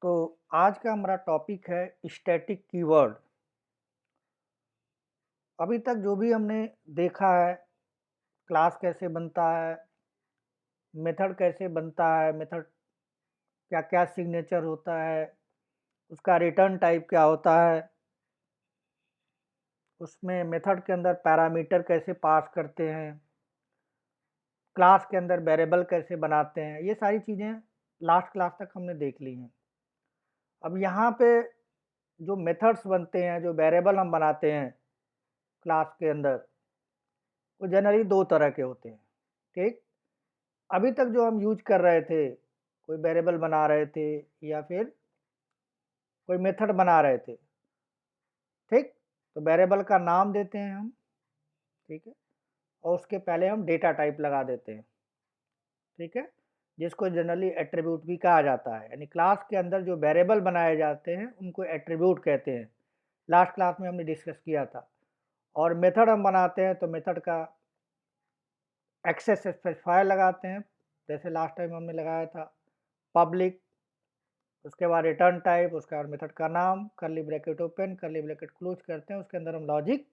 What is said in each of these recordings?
तो आज का हमारा टॉपिक है स्टैटिक कीवर्ड। अभी तक जो भी हमने देखा है, क्लास कैसे बनता है, मेथड कैसे बनता है, मेथड क्या क्या सिग्नेचर होता है, उसका रिटर्न टाइप क्या होता है, उसमें मेथड के अंदर पैरामीटर कैसे पास करते हैं, क्लास के अंदर वेरिएबल कैसे बनाते हैं, ये सारी चीज़ें लास्ट क्लास तक हमने देख ली हैं। अब यहाँ पे जो मेथड्स बनते हैं, जो वेरिएबल हम बनाते हैं क्लास के अंदर, वो जनरली दो तरह के होते हैं। ठीक, अभी तक जो हम यूज कर रहे थे, कोई वेरिएबल बना रहे थे या फिर कोई मेथड बना रहे थे। ठीक, तो वेरिएबल का नाम देते हैं हम। ठीक है, और उसके पहले हम डेटा टाइप लगा देते हैं। ठीक है, जिसको जनरली एट्रीब्यूट भी कहा जाता है, यानी क्लास के अंदर जो वेरिएबल बनाए जाते हैं उनको एट्रीब्यूट कहते हैं। लास्ट क्लास में हमने डिस्कस किया था। और मेथड हम बनाते हैं तो मेथड का एक्सेस स्पेसिफायर लगाते हैं, जैसे लास्ट टाइम हमने लगाया था पब्लिक, उसके बाद रिटर्न टाइप, उसके बाद मेथड का नाम, curly bracket open curly bracket close करते हैं, उसके अंदर हम लॉजिक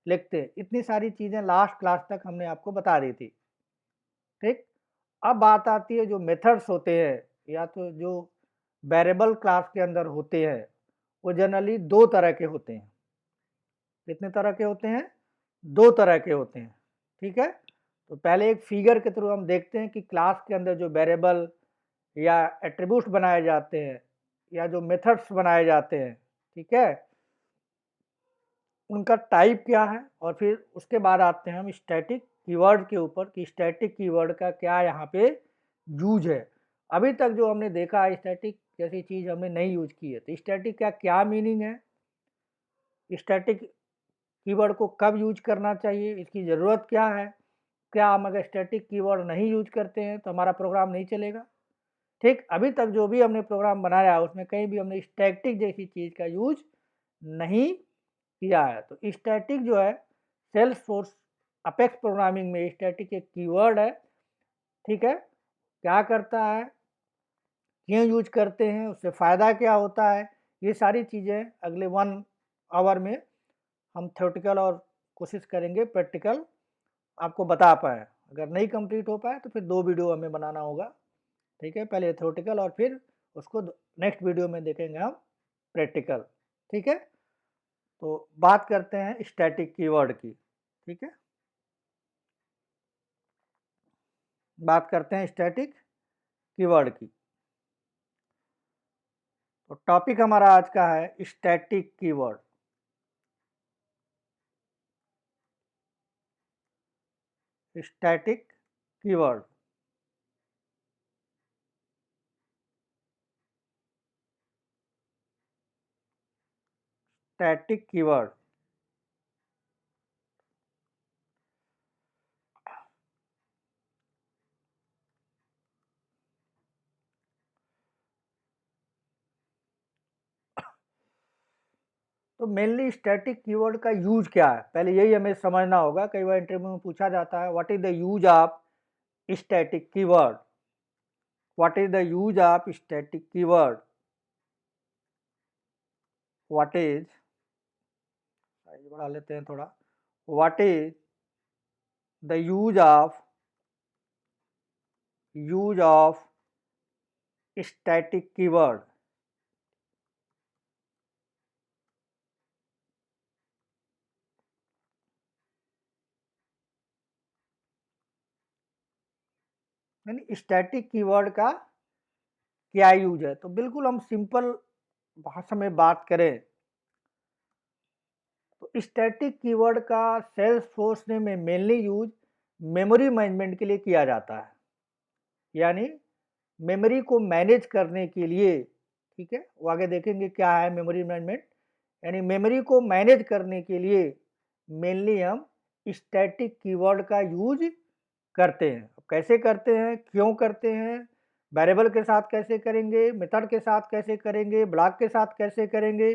लिखते हैं। इतनी सारी चीज़ें लास्ट क्लास तक हमने आपको बता दी थी। ठीक, अब बात आती है जो मेथड्स होते हैं या तो जो वेरिएबल क्लास के अंदर होते हैं, वो जनरली दो तरह के होते हैं। कितने तरह के होते हैं? दो तरह के होते हैं। ठीक है, तो पहले एक फिगर के थ्रू हम देखते हैं कि क्लास के अंदर जो वेरिएबल या एट्रीब्यूट्स बनाए जाते हैं या जो मेथड्स बनाए जाते हैं, ठीक है, उनका टाइप क्या है, और फिर उसके बाद आते हैं हम स्टैटिक कीवर्ड के ऊपर कि स्टैटिक कीवर्ड का क्या यहाँ पे यूज है। अभी तक जो हमने देखा है स्टैटिक जैसी चीज़ हमने नहीं यूज की है, तो स्टैटिक का क्या मीनिंग है, स्टैटिक कीवर्ड को कब यूज करना चाहिए, इसकी ज़रूरत क्या है, क्या हम अगर स्टैटिक कीवर्ड नहीं यूज करते हैं तो हमारा प्रोग्राम नहीं चलेगा। ठीक, अभी तक जो भी हमने प्रोग्राम बनाया है उसमें कहीं भी हमने स्टैटिक जैसी चीज़ का यूज नहीं किया है। तो स्टैटिक जो है, सेल्सफोर्स अपेक्स प्रोग्रामिंग में स्टैटिक एक कीवर्ड है। ठीक है, क्या करता है, क्यों यूज करते हैं, उससे फ़ायदा क्या होता है, ये सारी चीज़ें अगले 1 आवर में हम थ्योरेटिकल और कोशिश करेंगे प्रैक्टिकल आपको बता पाएँ। अगर नहीं कंप्लीट हो पाए तो फिर 2 वीडियो हमें बनाना होगा। ठीक है, पहले थ्योरेटिकल और फिर उसको नेक्स्ट वीडियो में देखेंगे हम प्रैक्टिकल। ठीक है, तो बात करते हैं स्टैटिक कीवर्ड की। ठीक है, बात करते हैं स्टैटिक कीवर्ड की। तो टॉपिक हमारा आज का है static keyword. Static keyword, static keyword. तो मेनली स्टैटिक कीवर्ड का यूज क्या है, पहले यही हमें समझना होगा। कई बार इंटरव्यू में पूछा जाता है what is the use of static keyword, what is the use of static keyword, what is, size बढ़ा लेते हैं थोड़ा, what is the use of static keyword. यानी स्टैटिक कीवर्ड का क्या यूज है, तो बिल्कुल हम सिंपल भाषा में बात करें तो स्टैटिक कीवर्ड का सेल्स फोर्स ने में मेनली यूज मेमोरी मैनेजमेंट के लिए किया जाता है। यानी मेमोरी को मैनेज करने के लिए, ठीक है, वो आगे देखेंगे क्या है मेमोरी मैनेजमेंट। यानी मेमोरी को मैनेज करने के लिए मेनली हम स्टैटिक कीवर्ड का यूज करते हैं। अब कैसे करते हैं, क्यों करते हैं, वेरिएबल के साथ कैसे करेंगे, मेथड के साथ कैसे करेंगे, ब्लॉक के साथ कैसे करेंगे,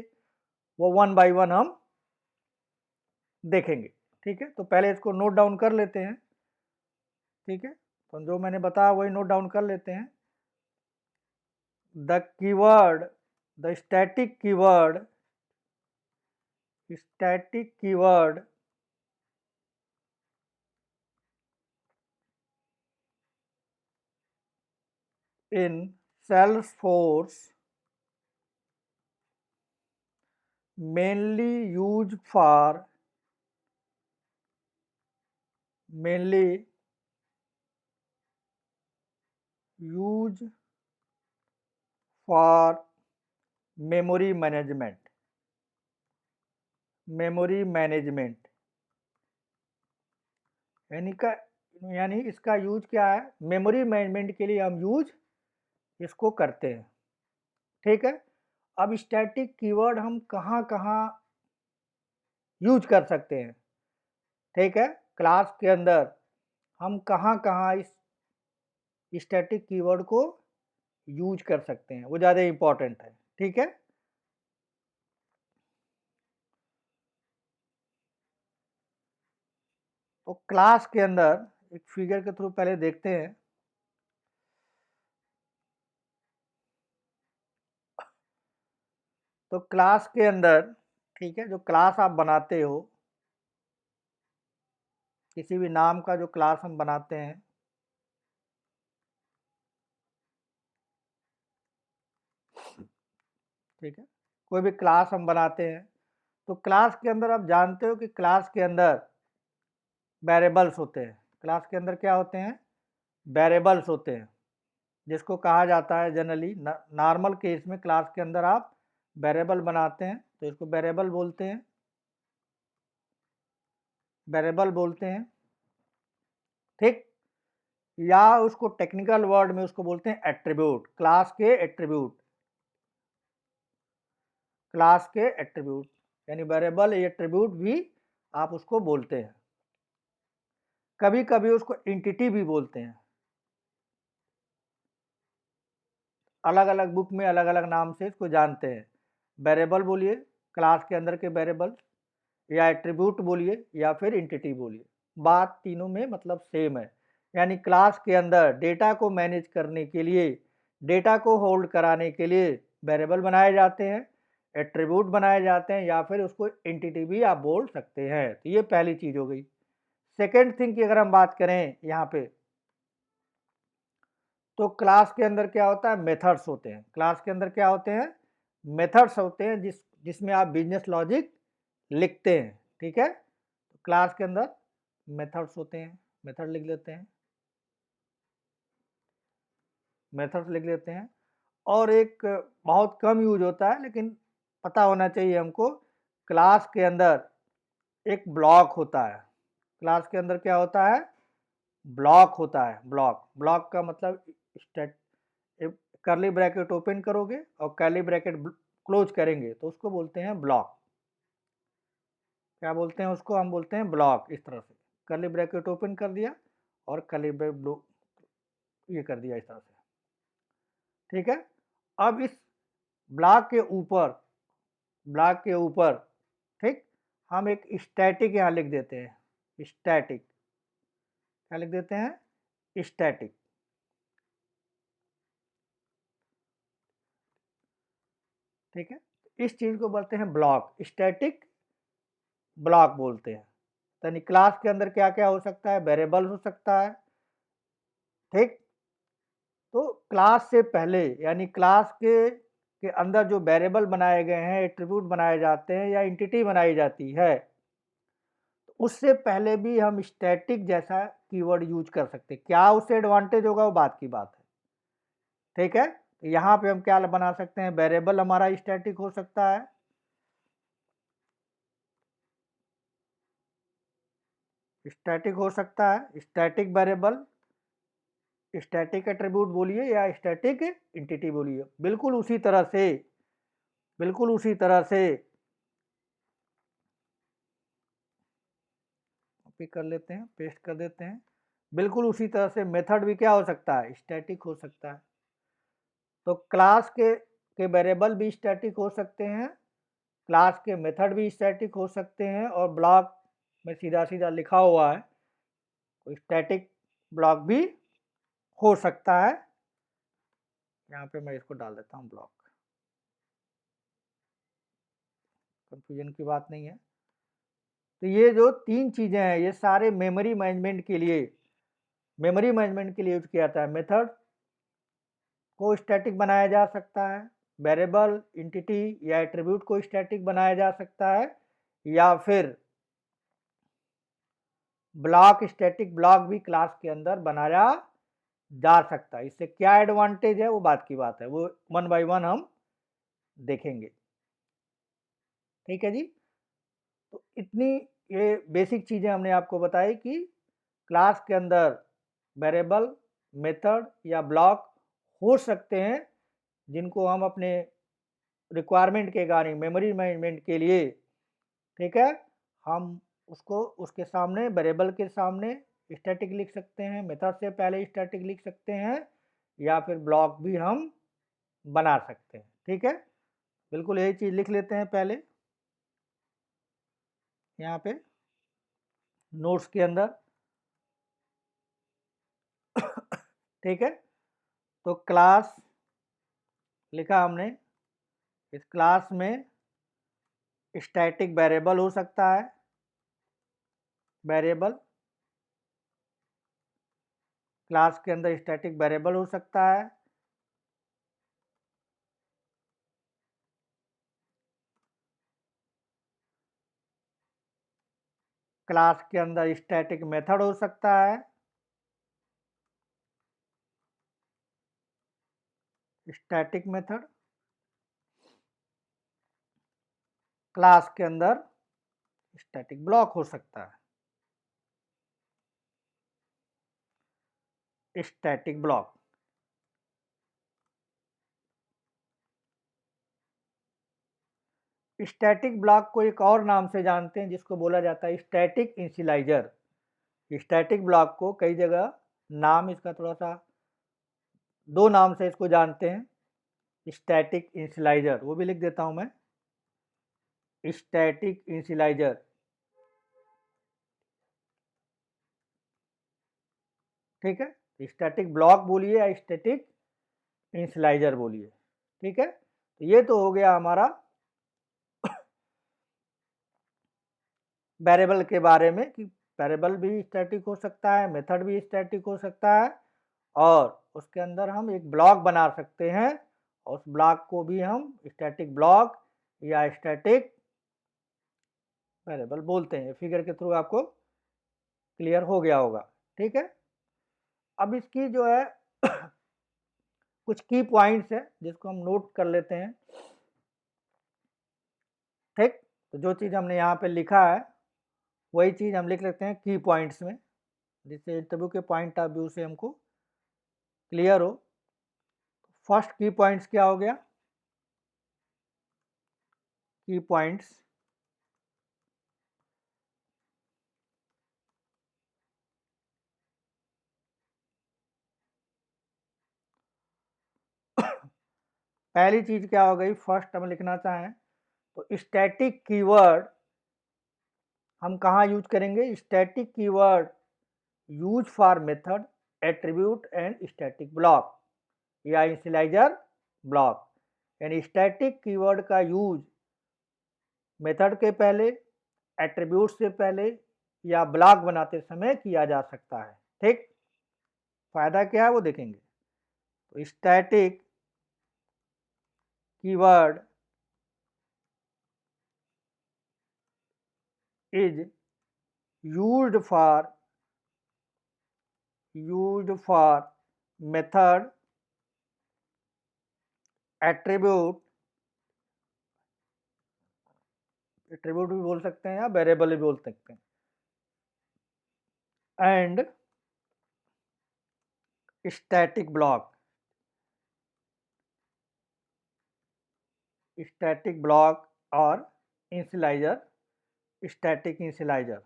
वो 1 बाय 1 हम देखेंगे। ठीक है, तो पहले इसको नोट डाउन कर लेते हैं। ठीक है, तो जो मैंने बताया वही नोट डाउन कर लेते हैं। the keyword, the static keyword in Salesforce mainly used for memory management. यानी इसका यूज क्या है, मेमोरी मैनेजमेंट के लिए हम यूज इसको करते हैं। ठीक है, अब स्टैटिक कीवर्ड हम कहाँ कहाँ यूज कर सकते हैं। ठीक है, क्लास के अंदर हम कहाँ कहाँ इस स्टैटिक कीवर्ड को यूज कर सकते हैं, वो ज़्यादा इम्पोर्टेंट है। ठीक है, तो क्लास के अंदर एक फिगर के थ्रू पहले देखते हैं। तो क्लास के अंदर, ठीक है, जो क्लास आप बनाते हो, किसी भी नाम का जो क्लास हम बनाते हैं, ठीक है, कोई भी क्लास हम बनाते हैं, तो क्लास के अंदर आप जानते हो कि क्लास के अंदर वेरिएबल्स होते हैं। क्लास के अंदर क्या होते हैं, वेरिएबल्स होते हैं, जिसको कहा जाता है जनरली नॉर्मल केस में क्लास के अंदर आप वेरिएबल बनाते हैं तो इसको वेरिएबल बोलते हैं, ठीक। या उसको टेक्निकल वर्ड में उसको बोलते हैं एट्रीब्यूट, क्लास के एट्रीब्यूट, यानी वेरिएबल एट्रीब्यूट भी आप उसको बोलते हैं। कभी कभी उसको एंटिटी भी बोलते हैं, अलग अलग बुक में अलग अलग नाम से इसको जानते हैं। वेरिएबल बोलिए, क्लास के अंदर के वेरिएबल, या एट्रीब्यूट बोलिए, या फिर एंटिटी बोलिए, बात तीनों में मतलब सेम है। यानी क्लास के अंदर डेटा को मैनेज करने के लिए, डेटा को होल्ड कराने के लिए वेरिएबल बनाए जाते हैं, एट्रीब्यूट बनाए जाते हैं, या फिर उसको एंटिटी भी आप बोल सकते हैं। तो ये पहली चीज़ हो गई। सेकेंड थिंग की अगर हम बात करें यहाँ पे, तो क्लास के अंदर क्या होता है, मेथड्स होते हैं। क्लास के अंदर क्या होते हैं, मेथड्स होते हैं, जिसमें आप बिजनेस लॉजिक लिखते हैं। ठीक है, तो क्लास के अंदर मेथड्स होते हैं, मेथड लिख लेते हैं, मेथड्स लिख लेते हैं। और एक बहुत कम यूज होता है लेकिन पता होना चाहिए हमको, क्लास के अंदर एक ब्लॉक होता है। क्लास के अंदर क्या होता है, ब्लॉक होता है। ब्लॉक का मतलब स्टेट, करली ब्रैकेट ओपन करोगे और करली ब्रैकेट क्लोज करेंगे तो उसको बोलते हैं ब्लॉक। क्या बोलते हैं उसको, हम बोलते हैं ब्लॉक। इस तरह से करली ब्रैकेट ओपन कर दिया और करली ब्रैकेट ये कर दिया, इस तरह से। ठीक है, अब इस ब्लॉक के ऊपर ठीक, हम एक स्टैटिक यहाँ लिख देते हैं। स्टैटिक क्या लिख देते हैं, स्टैटिक। ठीक है, इस चीज को बोलते हैं ब्लॉक, स्टैटिक ब्लॉक बोलते हैं। यानी क्लास के अंदर क्या क्या हो सकता है, वेरिएबल हो सकता है। ठीक, तो क्लास से पहले, यानी क्लास के अंदर जो वेरिएबल बनाए गए हैं, एट्रीब्यूट बनाए जाते हैं, या एंटिटी बनाई जाती है, तो उससे पहले भी हम स्टैटिक जैसा कीवर्ड यूज कर सकते हैं। क्या उससे एडवांटेज होगा वो बात की बात है। ठीक है, तो यहाँ पे हम क्या बना सकते हैं, वेरिएबल हमारा स्टैटिक हो सकता है, स्टैटिक हो सकता है, स्टैटिक वेरिएबल, स्टैटिक एट्रीब्यूट बोलिए या स्टैटिक एंटिटी बोलिए। बिल्कुल उसी तरह से कॉपी कर लेते हैं, पेस्ट कर देते हैं। बिल्कुल उसी तरह से मेथड भी क्या हो सकता है, स्टैटिक हो सकता है। तो क्लास के वेरिएबल भी स्टैटिक हो सकते हैं, क्लास के मेथड भी स्टैटिक हो सकते हैं, और ब्लॉक में सीधा सीधा लिखा हुआ है तो स्टैटिक ब्लॉक भी हो सकता है। यहाँ पे मैं इसको डाल देता हूँ ब्लॉक, कंफ्यूजन की बात नहीं है। तो ये जो 3 चीज़ें हैं ये सारे मेमोरी मैनेजमेंट के लिए यूज किया जाता है। मेथड को स्टैटिक बनाया जा सकता है, वेरिएबल, एंटिटी या एट्रीब्यूट को स्टैटिक बनाया जा सकता है, या फिर ब्लॉक, स्टैटिक ब्लॉक भी क्लास के अंदर बनाया जा सकता है। इससे क्या एडवांटेज है वो बात की बात है, वो वन बाय वन हम देखेंगे। ठीक है जी। तो इतनी ये बेसिक चीज़ें हमने आपको बताई कि क्लास के अंदर वेरिएबल, मेथड या ब्लॉक हो सकते हैं, जिनको हम अपने रिक्वायरमेंट के अकॉर्डिंग मेमोरी मैनेजमेंट के लिए, ठीक है, हम उसको उसके सामने वेरिएबल के सामने स्टैटिक लिख सकते हैं, मेथड से पहले स्टैटिक लिख सकते हैं, या फिर ब्लॉक भी हम बना सकते हैं। ठीक है, बिल्कुल यही चीज़ लिख लेते हैं पहले यहाँ पे नोट्स के अंदर। ठीक है, तो क्लास लिखा हमने, इस क्लास में स्टैटिक वेरिएबल हो सकता है, वेरिएबल क्लास के अंदर स्टैटिक वेरिएबल हो सकता है, क्लास के अंदर स्टैटिक मेथड हो सकता है, स्टैटिक मेथड क्लास के अंदर स्टैटिक ब्लॉक हो सकता है, स्टैटिक ब्लॉक। स्टैटिक ब्लॉक को एक और नाम से जानते हैं जिसको बोला जाता है स्टैटिक इनिशियलाइजर। स्टैटिक ब्लॉक को कई जगह नाम इसका थोड़ा सा 2 नाम से इसको जानते हैं। स्टैटिक इनिशियलाइजर, वो भी लिख देता हूं मैं, स्टैटिक इनिशियलाइजर। ठीक है, स्टैटिक ब्लॉक बोलिए या स्टैटिक इनिशियलाइजर बोलिए। ठीक है, तो ये तो हो गया हमारा वेरिएबल के बारे में कि वेरिएबल भी स्टैटिक हो सकता है, मेथड भी स्टैटिक हो सकता है, और उसके अंदर हम एक ब्लॉक बना सकते हैं, और उस ब्लॉक को भी हम स्टैटिक ब्लॉक या स्टैटिक वेरिएबल बोलते हैं। फिगर के थ्रू आपको क्लियर हो गया होगा। ठीक है, अब इसकी जो है कुछ की पॉइंट्स है जिसको हम नोट कर लेते हैं। ठीक, तो जो चीज़ हमने यहाँ पे लिखा है वही चीज़ हम लिख लेते हैं की पॉइंट्स में, जिससे इंटरव्यू के पॉइंट ऑफ व्यू से हमको क्लियर हो। फर्स्ट की पॉइंट्स क्या हो गया, की पॉइंट्स पहली चीज़ क्या हो गई, फर्स्ट हम लिखना चाहें तो स्टैटिक कीवर्ड हम कहाँ यूज करेंगे, static keyword use for method, attribute and static block या इनिशियलाइजर ब्लॉक। यानी स्टैटिक कीवर्ड का यूज मेथड के पहले, एट्रीब्यूट से पहले या ब्लॉक बनाते समय किया जा सकता है। ठीक, फायदा क्या है वो देखेंगे। तो static keyword is used for method, attribute, attribute भी बोल सकते हैं या वेरिएबल भी बोल सकते हैं, and static block, static block और इनिशियलाइजर, स्टैटिक इनिशियलाइजर।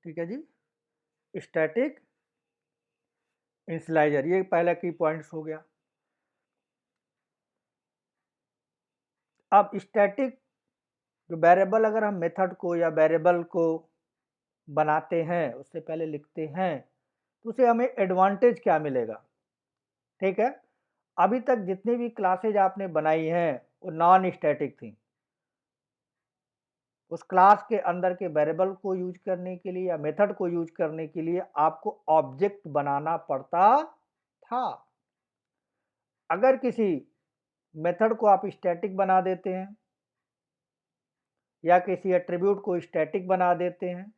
ठीक है जी, स्टैटिक इनिशियलाइजर, ये पहला की पॉइंट्स हो गया। अब स्टैटिक जो वेरिएबल अगर हम मेथड को या वेरिएबल को बनाते हैं, उससे पहले लिखते हैं, तो उसे हमें एडवांटेज क्या मिलेगा, ठीक है। अभी तक जितनी भी क्लासेज आपने बनाई हैं वो नॉन स्टैटिक थी। उस क्लास के अंदर के वेरिएबल को यूज करने के लिए या मेथड को यूज करने के लिए आपको ऑब्जेक्ट बनाना पड़ता था। अगर किसी मेथड को आप स्टैटिक बना देते हैं या किसी एट्रीब्यूट को स्टैटिक बना देते हैं,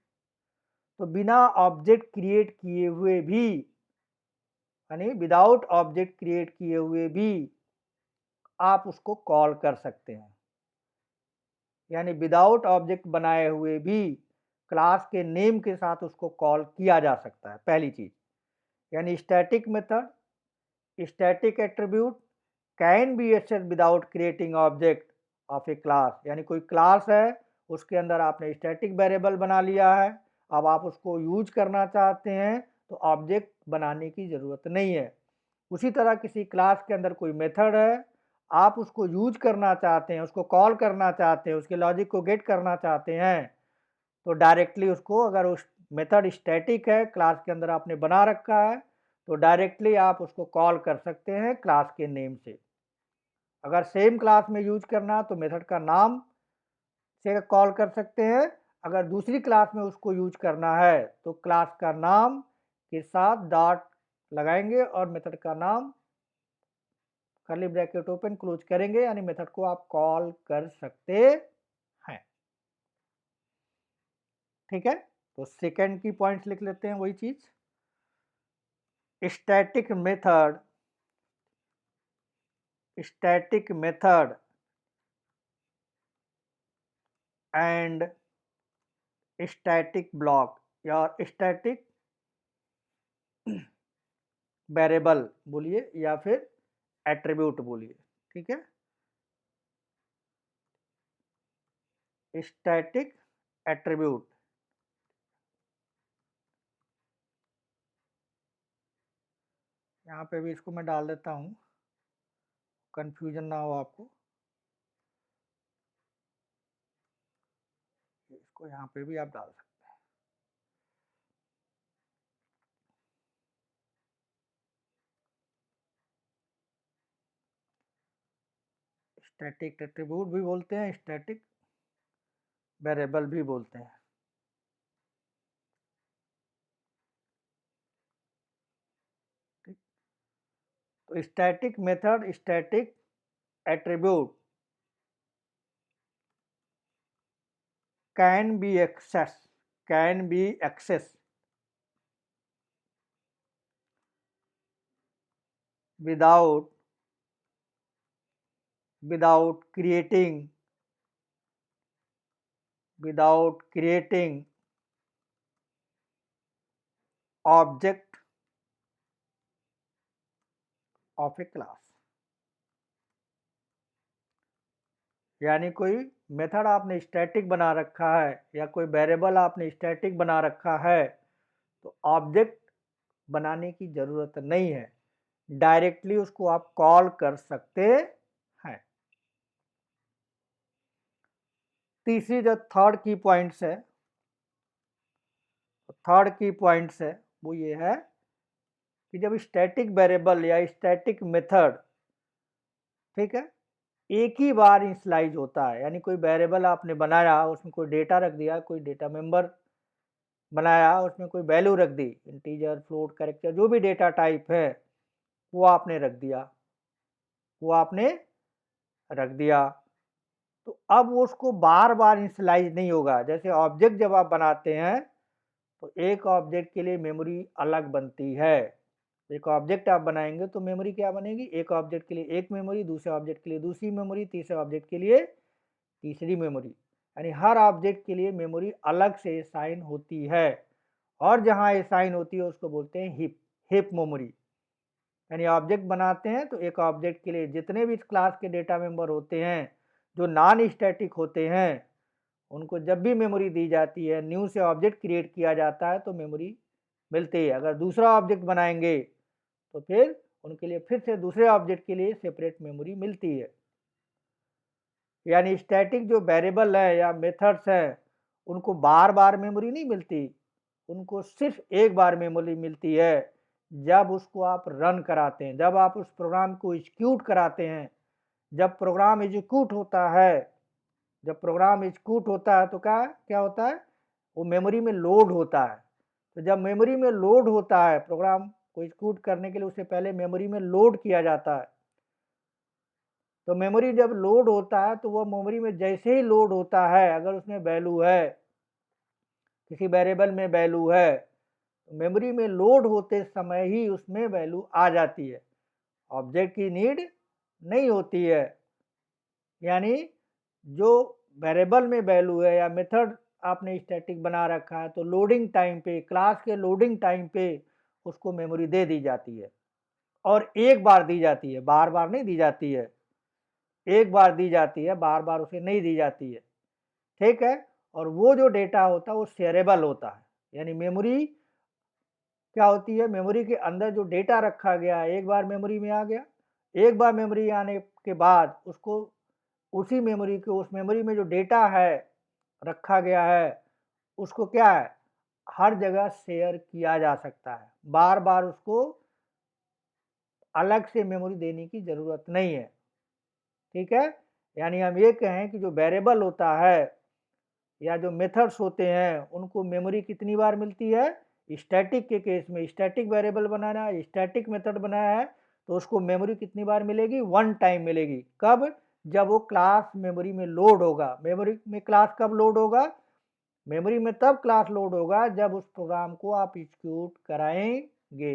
तो बिना ऑब्जेक्ट क्रिएट किए हुए भी, यानी विदाउट ऑब्जेक्ट क्रिएट किए हुए भी आप उसको कॉल कर सकते हैं। यानी विदाउट ऑब्जेक्ट बनाए हुए भी क्लास के नेम के साथ उसको कॉल किया जा सकता है, पहली चीज। यानी static method, static attribute can be accessed without creating object of A class. यानी कोई क्लास है, उसके अंदर आपने स्टैटिक वेरिएबल बना लिया है, अब आप उसको यूज करना चाहते हैं तो ऑब्जेक्ट बनाने की ज़रूरत नहीं है। उसी तरह किसी क्लास के अंदर कोई मेथड है, आप उसको यूज करना चाहते हैं, उसको कॉल करना चाहते हैं, उसके लॉजिक को गेट करना चाहते हैं, तो डायरेक्टली उसको, अगर उस मेथड स्टैटिक है, क्लास के अंदर आपने बना रखा है, तो डायरेक्टली आप उसको कॉल कर सकते हैं क्लास के नेम से। अगर सेम क्लास में यूज करना तो मेथड का नाम से कॉल कर सकते हैं, अगर दूसरी क्लास में उसको यूज करना है तो क्लास का नाम के साथ डॉट लगाएंगे और मेथड का नाम कर्ली ब्रैकेट ओपन क्लोज करेंगे, यानी मेथड को आप कॉल कर सकते हैं। ठीक है, तो सेकंड की पॉइंट्स लिख लेते हैं, वही चीज। Static method, static method and static block या स्टैटिक वेरिएबल बोलिए या फिर एट्रीब्यूट बोलिए, ठीक है। स्टैटिक एट्रीब्यूट, यहाँ पे भी इसको मैं डाल देता हूँ, कंफ्यूजन ना हो आपको। इसको यहाँ पे भी आप डाल सकते हैं। स्टैटिक एट्रीब्यूट भी बोलते हैं, स्टैटिक वेरिएबल भी बोलते हैं। ठीक, तो static method, static attribute can be accessed, can be accessed without creating, without creating object of a class। यानी कोई मेथड आपने स्टैटिक बना रखा है या कोई वेरिएबल आपने स्टैटिक बना रखा है तो ऑब्जेक्ट बनाने की ज़रूरत नहीं है, डायरेक्टली उसको आप कॉल कर सकते हैं। तीसरी जो थर्ड की पॉइंट्स है, थर्ड की पॉइंट्स है वो ये है कि जब स्टैटिक वेरिएबल या स्टैटिक मेथड, ठीक है, एक ही बार इनिशियलाइज होता है, यानी कोई वेरिएबल आपने बनाया, उसमें कोई डेटा रख दिया, कोई डेटा मेंबर बनाया, उसमें कोई वैल्यू रख दी, इंटीजर, फ्लोट, कैरेक्टर, जो भी डेटा टाइप है वो आपने रख दिया, वो आपने रख दिया, तो अब वो उसको बार बार इनिशियलाइज नहीं होगा। जैसे ऑब्जेक्ट जब आप बनाते हैं तो एक ऑब्जेक्ट के लिए मेमोरी अलग बनती है। एक ऑब्जेक्ट आप बनाएंगे तो मेमोरी क्या बनेगी, एक ऑब्जेक्ट के लिए एक मेमोरी, दूसरे ऑब्जेक्ट के लिए दूसरी मेमोरी, तीसरे ऑब्जेक्ट के लिए तीसरी मेमोरी, यानी हर ऑब्जेक्ट के लिए मेमोरी अलग से असाइन होती है, और जहाँ असाइन होती है उसको बोलते हैं हीप, हीप मेमोरी। यानी ऑब्जेक्ट बनाते हैं तो एक ऑब्जेक्ट के लिए जितने भी इस क्लास के डेटा मेंबर होते हैं जो नॉन स्टैटिक होते हैं, उनको जब भी मेमोरी दी जाती है, न्यू से ऑब्जेक्ट क्रिएट किया जाता है तो मेमोरी मिलती है। अगर दूसरा ऑब्जेक्ट बनाएंगे तो फिर उनके लिए फिर से दूसरे ऑब्जेक्ट के लिए सेपरेट मेमोरी मिलती है। यानी स्टैटिक जो वेरिएबल है या मेथड्स है, उनको बार-बार मेमोरी नहीं मिलती, उनको सिर्फ़ एक बार मेमोरी मिलती है, जब उसको आप रन कराते हैं, जब आप उस प्रोग्राम को एग्ज़ीक्यूट कराते हैं। जब प्रोग्राम एग्ज़ीक्यूट होता है जब प्रोग्राम एग्ज़ीक्यूट होता है तो क्या क्या होता है? वो मेमोरी में लोड होता है। तो जब मेमोरी में लोड होता है, प्रोग्राम को एग्ज़ीक्यूट करने के लिए उससे पहले मेमोरी में लोड किया जाता है। तो मेमोरी जब लोड होता है तो वो मेमोरी में जैसे ही लोड होता है, अगर उसमें वैल्यू है, किसी वेरिएबल में वैल्यू है, तो मेमोरी में लोड होते समय ही उसमें वैल्यू आ जाती है। ऑब्जेक्ट की नीड नहीं होती है। यानी जो वेरिएबल में वैल्यू है या मेथड आपने स्टैटिक बना रखा है, तो लोडिंग टाइम पे, क्लास के लोडिंग टाइम पे उसको मेमोरी दे दी जाती है और एक बार दी जाती है, बार-बार नहीं दी जाती है। एक बार दी जाती है, बार-बार उसे नहीं दी जाती है, ठीक है? और वो जो डेटा होता है वो शेयरेबल होता है, यानी मेमोरी क्या होती है, मेमोरी के अंदर जो डेटा रखा गया है, एक बार मेमोरी में आ गया, एक बार मेमोरी आने के बाद उसको उसी मेमोरी को उस मेमोरी में जो डेटा है, रखा गया है, उसको क्या है, हर जगह शेयर किया जा सकता है। बार-बार उसको अलग से मेमोरी देने की ज़रूरत नहीं है, ठीक है? यानी हम ये कहें कि जो वेरिएबल होता है या जो मेथड्स होते हैं, उनको मेमोरी कितनी बार मिलती है? स्टैटिक के केस में स्टैटिक वेरिएबल बनाना है, स्टैटिक मेथड बनाया है, तो उसको मेमोरी कितनी बार मिलेगी? वन टाइम मिलेगी। कब? जब वो क्लास मेमोरी में लोड होगा। मेमोरी में क्लास कब लोड होगा? मेमोरी में तब क्लास लोड होगा जब उस प्रोग्राम को आप एग्जीक्यूट कराएँगे।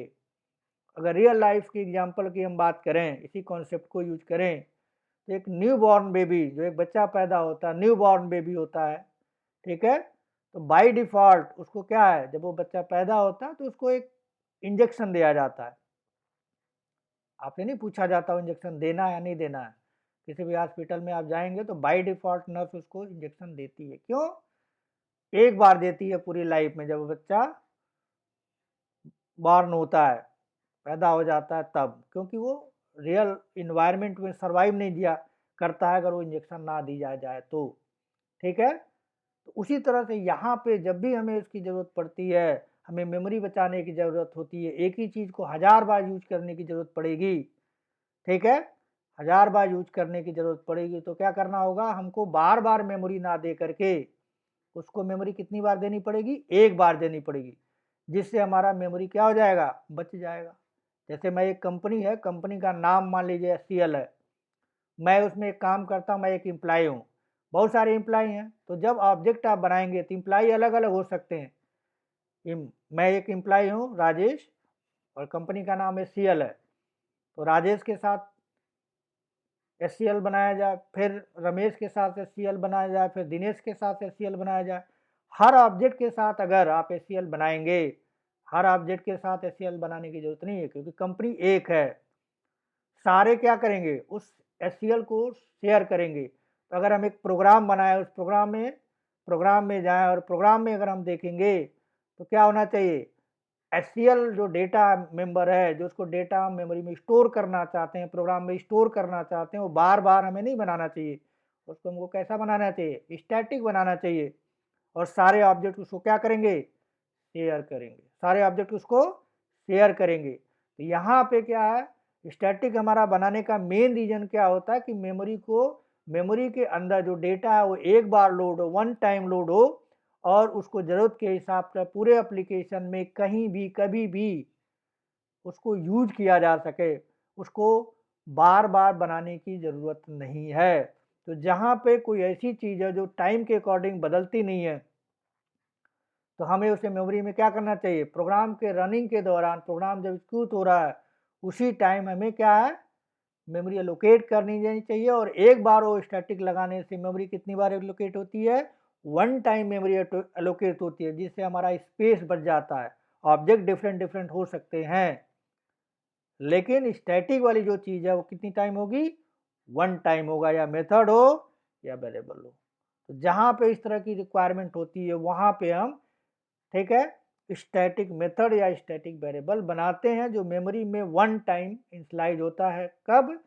अगर रियल लाइफ की एग्जांपल की हम बात करें, इसी कॉन्सेप्ट को यूज़ करें, तो एक न्यूबॉर्न बेबी, जो एक बच्चा पैदा होता है, न्यूबॉर्न बेबी होता है, ठीक है? तो बाय डिफ़ॉल्ट उसको क्या है, जब वो बच्चा पैदा होता है तो उसको एक इंजेक्शन दिया जाता है। आपसे नहीं पूछा जाता वो इंजेक्शन देना है या नहीं देना है। किसी भी हॉस्पिटल में आप जाएँगे तो बाय डिफ़ॉल्ट नर्स उसको इंजेक्शन देती है। क्यों? एक बार देती है पूरी लाइफ़ में, जब वो बच्चा बॉर्न होता है, पैदा हो जाता है तब। क्योंकि वो रियल एनवायरनमेंट में सर्वाइव नहीं दिया करता है अगर वो इंजेक्शन ना दी जाए तो, ठीक है? तो उसी तरह से यहाँ पे जब भी हमें इसकी ज़रूरत पड़ती है, हमें मेमोरी बचाने की ज़रूरत होती है, एक ही चीज़ को हज़ार बार यूज़ करने की ज़रूरत पड़ेगी, ठीक है? हज़ार बार यूज़ करने की ज़रूरत पड़ेगी तो क्या करना होगा, हमको बार-बार मेमोरी ना दे करके उसको मेमोरी कितनी बार देनी पड़ेगी? एक बार देनी पड़ेगी, जिससे हमारा मेमोरी क्या हो जाएगा? बच जाएगा। जैसे मैं एक कंपनी है, कंपनी का नाम मान लीजिए एचसीएल है, मैं उसमें एक काम करता हूँ, मैं एक एम्प्लॉयी हूँ, बहुत सारे एम्प्लॉयी हैं, तो जब ऑब्जेक्ट आप बनाएँगे तो एम्प्लॉयी अलग-अलग हो सकते हैं। मैं एक एम्प्लॉयी हूँ राजेश और कंपनी का नाम एचसीएल है, तो राजेश के साथ एचसीएल बनाया जाए, फिर रमेश के साथ एचसीएल बनाया जाए, फिर दिनेश के साथ एचसीएल बनाया जाए। हर ऑब्जेक्ट के साथ अगर आप एचसीएल बनाएँगे, हर ऑब्जेक्ट के साथ एचसीएल बनाने की ज़रूरत नहीं है क्योंकि कंपनी एक है। सारे क्या करेंगे, उस एचसीएल को शेयर करेंगे। तो अगर हम एक प्रोग्राम बनाएँ, उस प्रोग्राम में जाएँ और प्रोग्राम में अगर हम देखेंगे, तो क्या होना चाहिए, एचसीएल जो डेटा मेंबर है, जो उसको डेटा मेमोरी में स्टोर करना चाहते हैं, प्रोग्राम में स्टोर करना चाहते हैं, वो बार-बार हमें नहीं बनाना चाहिए। उसको हमको कैसा बनाना चाहिए? स्टैटिक बनाना चाहिए और सारे ऑब्जेक्ट उसको क्या करेंगे? शेयर करेंगे। सारे ऑब्जेक्ट उसको शेयर करेंगे। तो यहाँ पे क्या है, स्टैटिक हमारा बनाने का मेन रीज़न क्या होता है कि मेमोरी के अंदर जो डेटा है वो एक बार लोड हो, वन टाइम लोड हो और उसको ज़रूरत के हिसाब से पूरे एप्लीकेशन में कहीं भी, कभी भी उसको यूज़ किया जा सके। उसको बार-बार बनाने की ज़रूरत नहीं है। तो जहाँ पे कोई ऐसी चीज़ है जो टाइम के अकॉर्डिंग बदलती नहीं है, तो हमें उसे मेमोरी में क्या करना चाहिए, प्रोग्राम के रनिंग के दौरान, प्रोग्राम जब एग्जीक्यूट हो रहा है, उसी टाइम हमें क्या है, मेमोरी एलोकेट करनी देनी चाहिए और एक बार वो स्टैटिक लगाने से मेमोरी कितनी बार एलोकेट होती है, वन टाइम मेमोरी एलोकेट होती है, जिससे हमारा स्पेस बच जाता है। ऑब्जेक्ट डिफरेंट डिफरेंट हो सकते हैं, लेकिन स्टैटिक वाली जो चीज़ है वो कितनी टाइम होगी, वन टाइम होगा, या मेथड हो या वेरिएबल हो। तो जहाँ पे इस तरह की रिक्वायरमेंट होती है वहाँ पे हम, ठीक है, स्टैटिक मेथड या स्टैटिक वेरिएबल बनाते हैं जो मेमोरी में वन टाइम इनिशियलाइज होता है। कब?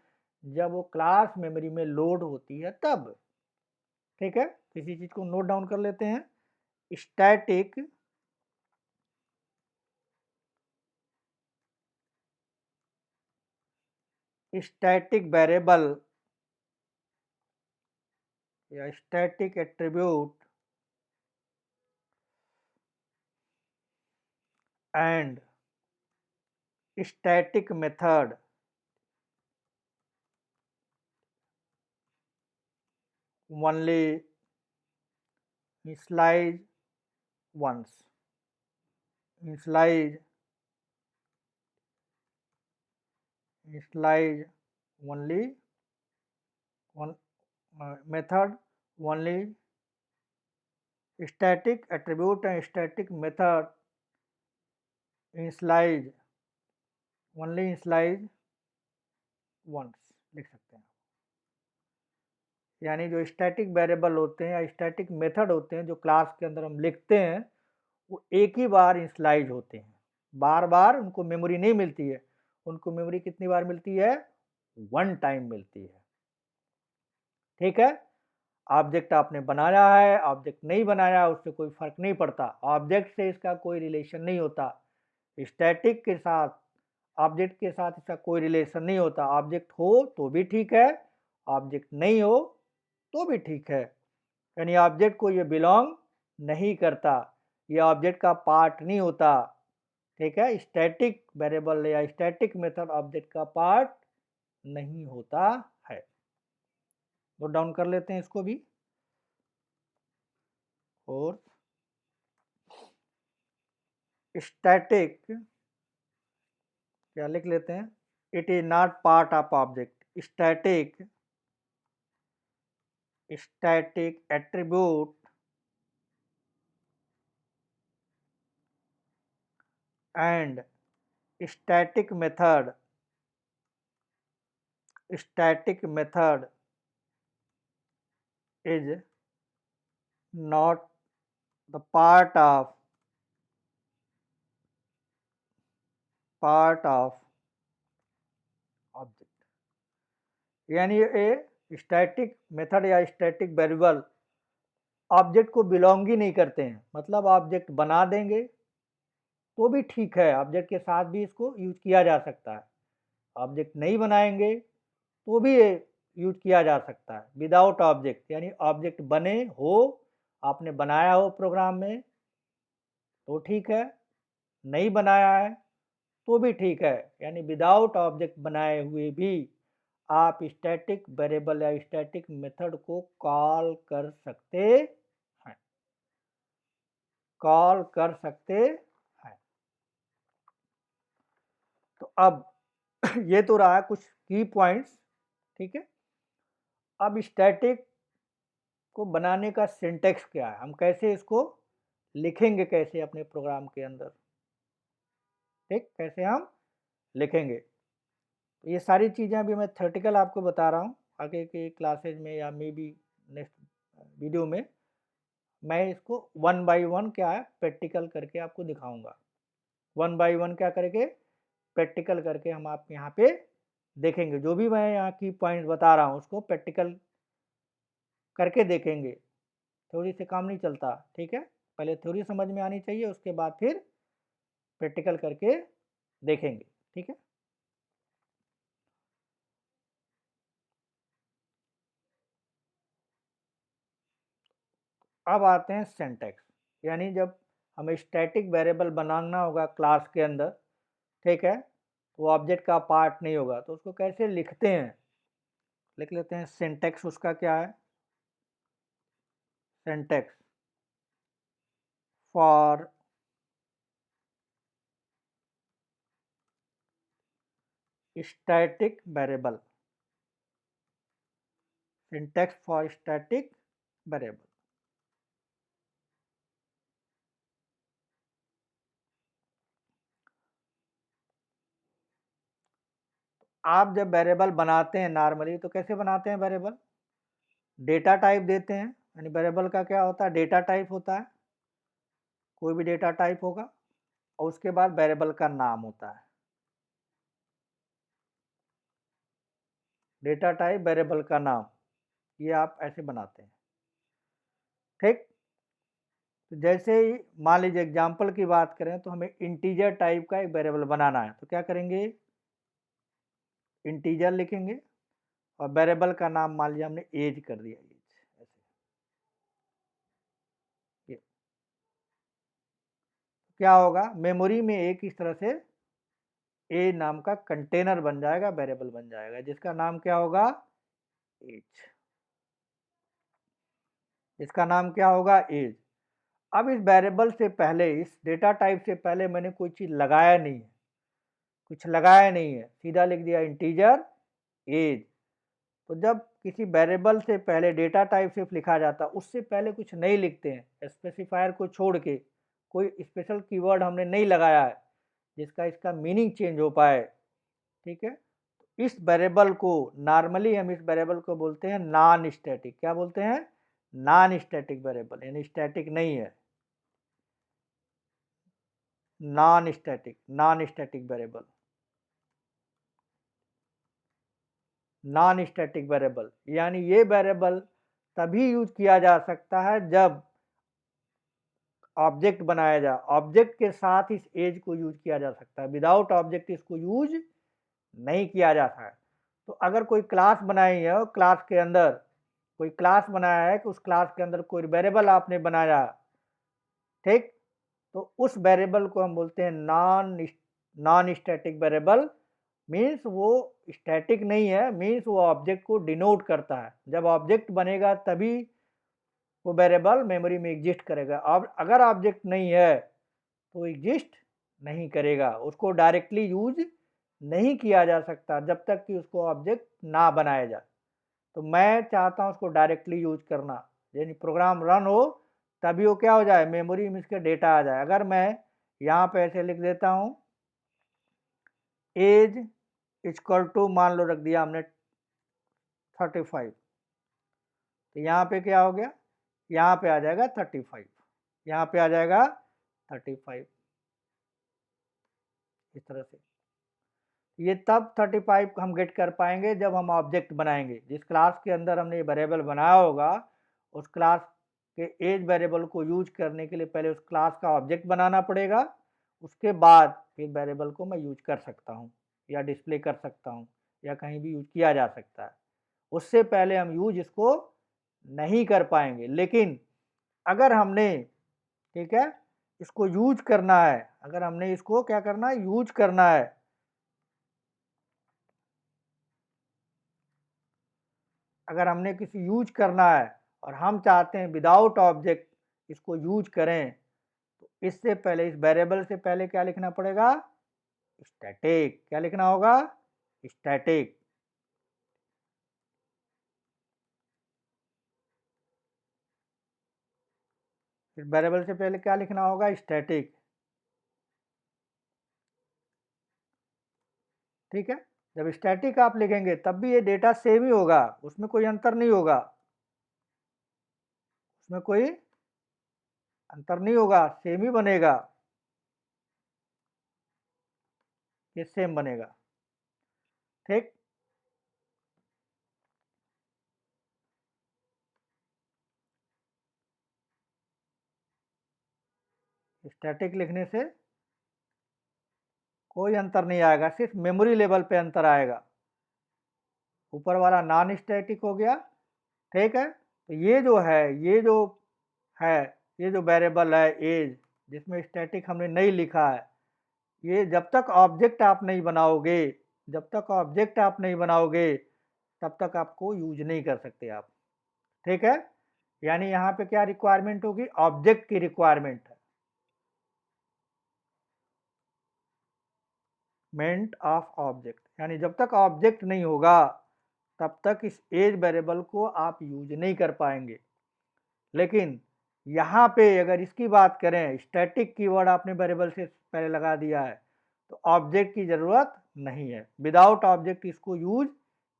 जब वो क्लास मेमोरी में लोड होती है तब। ठीक है, किसी चीज को नोट डाउन कर लेते हैं। स्टैटिक स्टैटिक वेरिएबल या static attribute and static method only initialize once initialize only one method only static attribute and static method initialize only initialize once लिख सकते हैं। यानी जो स्टैटिक वेरिएबल होते हैं या स्टैटिक मेथड होते हैं जो क्लास के अंदर हम लिखते हैं वो एक ही बार इनिशियलाइज होते हैं, बार बार उनको मेमोरी नहीं मिलती है। उनको मेमोरी कितनी बार मिलती है? वन टाइम मिलती है। ठीक है, ऑब्जेक्ट आपने बनाया है, ऑब्जेक्ट नहीं बनाया, उससे कोई फर्क नहीं पड़ता, ऑब्जेक्ट से इसका कोई रिलेशन नहीं होता। स्टैटिक के साथ ऑब्जेक्ट के साथ इसका कोई रिलेशन नहीं होता। ऑब्जेक्ट हो तो भी ठीक है, ऑब्जेक्ट नहीं हो तो भी ठीक है, यानी ऑब्जेक्ट को ये बिलोंग नहीं करता, ये ऑब्जेक्ट का पार्ट नहीं होता। ठीक है, स्टैटिक वेरिएबल या स्टैटिक मेथड ऑब्जेक्ट का पार्ट नहीं होता है। नोट डाउन कर लेते हैं इसको भी। और स्टैटिक क्या लिख लेते हैं? It is not part of object. Static attribute and static method is not the part of object. यानी ये स्टैटिक मेथड या स्टैटिक वेरिएबल ऑब्जेक्ट को बिलोंग ही नहीं करते हैं। मतलब ऑब्जेक्ट बना देंगे तो भी ठीक है, ऑब्जेक्ट के साथ भी इसको यूज किया जा सकता है। ऑब्जेक्ट नहीं बनाएंगे तो भी ये यूज किया जा सकता है विदाउट ऑब्जेक्ट। यानी ऑब्जेक्ट बने हो, आपने बनाया हो प्रोग्राम में तो ठीक है, नहीं बनाया है तो भी ठीक है, यानी विदाउट ऑब्जेक्ट बनाए हुए भी आप स्टैटिक वेरिएबल या स्टैटिक मेथड को कॉल कर सकते हैं, हैं। तो अब ये तो रहा कुछ की पॉइंट्स। ठीक है, अब स्टैटिक को बनाने का सिंटेक्स क्या है, हम कैसे इसको लिखेंगे, कैसे अपने प्रोग्राम के अंदर, ठीक, कैसे हम लिखेंगे। ये सारी चीज़ें अभी मैं थ्योरेटिकल आपको बता रहा हूँ, आगे के क्लासेज में या मे बी नेक्स्ट वीडियो में मैं इसको वन बाय वन क्या है प्रैक्टिकल करके आपको दिखाऊंगा। वन बाय वन क्या करके प्रैक्टिकल करके हम आप यहाँ पे देखेंगे। जो भी मैं यहाँ की पॉइंट बता रहा हूँ उसको प्रैक्टिकल करके देखेंगे, थ्योरी से काम नहीं चलता। ठीक है, पहले थ्योरी समझ में आनी चाहिए, उसके बाद फिर प्रैक्टिकल करके देखेंगे। ठीक है, अब आते हैं सिंटैक्स। यानी जब हमें स्टैटिक वेरिएबल बनाना होगा क्लास के अंदर, ठीक है, तो ऑब्जेक्ट का पार्ट नहीं होगा, तो उसको कैसे लिखते हैं, लिख लेते हैं। सिंटैक्स उसका क्या है? Syntax for static variable, syntax for static variable. आप जब वेरिएबल बनाते हैं नॉर्मली तो कैसे बनाते हैं वेरिएबल? डेटा टाइप देते हैं, यानी वेरिएबल का क्या होता है? डेटा टाइप होता है, कोई भी डेटा टाइप होगा, और उसके बाद वेरिएबल का नाम होता है। डेटा टाइप वेरिएबल का नाम, ये आप ऐसे बनाते हैं। ठीक। तो जैसे ही मान लीजिए एग्जाम्पल की बात करें तो हमें इंटीजर टाइप का एक वेरिएबल बनाना है, तो क्या करेंगे, इंटीजर लिखेंगे और वेरिएबल का नाम मान लीजिए हमने एज कर दिया, एज ऐसे। ये क्या होगा, मेमोरी में एक इस तरह से ए नाम का कंटेनर बन जाएगा, वेरिएबल बन जाएगा, जिसका नाम क्या होगा, एज। इसका नाम क्या होगा, एज। अब इस वेरिएबल से पहले, इस डेटा टाइप से पहले मैंने कोई चीज़ लगाया नहीं है, कुछ लगाया नहीं है, सीधा लिख दिया इंटीजर एज। तो जब किसी वेरिएबल से पहले डेटा टाइप से लिखा जाता है, उससे पहले कुछ नहीं लिखते हैं, स्पेसिफायर को छोड़ के कोई स्पेशल कीवर्ड हमने नहीं लगाया है जिसका इसका मीनिंग चेंज हो पाए, ठीक है। इस वेरिएबल को नॉर्मली हम इस वेरिएबल को बोलते हैं नॉन स्टैटिक। क्या बोलते हैं, नॉन स्टैटिक वेरिएबल, यानी स्टैटिक नहीं है, non static, non static variable, non static variable. यानी ये वेरिएबल तभी यूज किया जा सकता है जब ऑब्जेक्ट बनाया जाए, ऑब्जेक्ट के साथ इस एज को यूज किया जा सकता है, विदाउट ऑब्जेक्ट इसको यूज नहीं किया जाता है। तो अगर कोई क्लास बनाई है और क्लास के अंदर कोई क्लास बनाया है कि उस क्लास के अंदर कोई वेरिएबल आपने बनाया, ठीक, तो उस वेरिएबल को हम बोलते हैं नॉन स्टैटिक वेरिएबल। मीन्स वो स्टैटिक नहीं है, मीन्स वो ऑब्जेक्ट को डिनोट करता है। जब ऑब्जेक्ट बनेगा तभी वो वेरिएबल मेमोरी में एग्जिस्ट करेगा। अब अगर ऑब्जेक्ट नहीं है तो एग्जिस्ट नहीं करेगा, उसको डायरेक्टली यूज नहीं किया जा सकता जब तक कि उसको ऑब्जेक्ट ना बनाया जाए। तो मैं चाहता हूँ उसको डायरेक्टली यूज करना, यानी प्रोग्राम रन हो तभी वो क्या हो जाए, मेमोरी में इसके डेटा आ जाए। अगर मैं यहाँ पे ऐसे लिख देता हूँ एज इक्वल टू, मान लो रख दिया हमने 35, तो यहाँ पे क्या हो गया, यहाँ पे आ जाएगा 35, यहाँ पे आ जाएगा 35, इस तरह से। ये तब 35 हम गेट कर पाएंगे जब हम ऑब्जेक्ट बनाएंगे। जिस क्लास के अंदर हमने ये वेरिएबल बनाया होगा, उस क्लास के एज वेरिएबल को यूज करने के लिए पहले उस क्लास का ऑब्जेक्ट बनाना पड़ेगा, उसके बाद फिर वेरिएबल को मैं यूज कर सकता हूँ या डिस्प्ले कर सकता हूँ या कहीं भी यूज किया जा सकता है। उससे पहले हम यूज इसको नहीं कर पाएंगे। लेकिन अगर हमने, ठीक है, इसको यूज करना है, अगर हमने इसको क्या करना है, यूज करना है, अगर हमने किसी यूज करना है और हम चाहते हैं विदाउट ऑब्जेक्ट इसको यूज करें, तो इससे पहले, इस वेरिएबल से पहले क्या लिखना पड़ेगा, स्टैटिक। क्या लिखना होगा, स्टैटिक। इस वेरिएबल से पहले क्या लिखना होगा, स्टैटिक, ठीक है। जब स्टैटिक आप लिखेंगे तब भी ये डेटा सेम ही होगा, उसमें कोई अंतर नहीं होगा, उसमें कोई अंतर नहीं होगा, सेम ही बनेगा, ये सेम बनेगा, ठीक। स्टैटिक लिखने से कोई अंतर नहीं आएगा, सिर्फ मेमोरी लेवल पे अंतर आएगा। ऊपर वाला नॉन स्टैटिक हो गया, ठीक है। तो ये जो है, है ये जो वेरिएबल है एज, जिसमें स्टैटिक हमने नहीं लिखा है, ये जब तक ऑब्जेक्ट आप नहीं बनाओगे, जब तक ऑब्जेक्ट आप नहीं बनाओगे तब तक आपको यूज नहीं कर सकते आप, ठीक है। यानी यहाँ पे क्या रिक्वायरमेंट होगी, ऑब्जेक्ट की रिक्वायरमेंट है, मेंट ऑफ ऑब्जेक्ट। यानी जब तक ऑब्जेक्ट नहीं होगा तब तक इस एज वेरिएबल को आप यूज नहीं कर पाएंगे। लेकिन यहाँ पे अगर इसकी बात करें, स्टैटिक कीवर्ड आपने वेरिएबल से पहले लगा दिया है तो ऑब्जेक्ट की ज़रूरत नहीं है, विदाउट ऑब्जेक्ट इसको यूज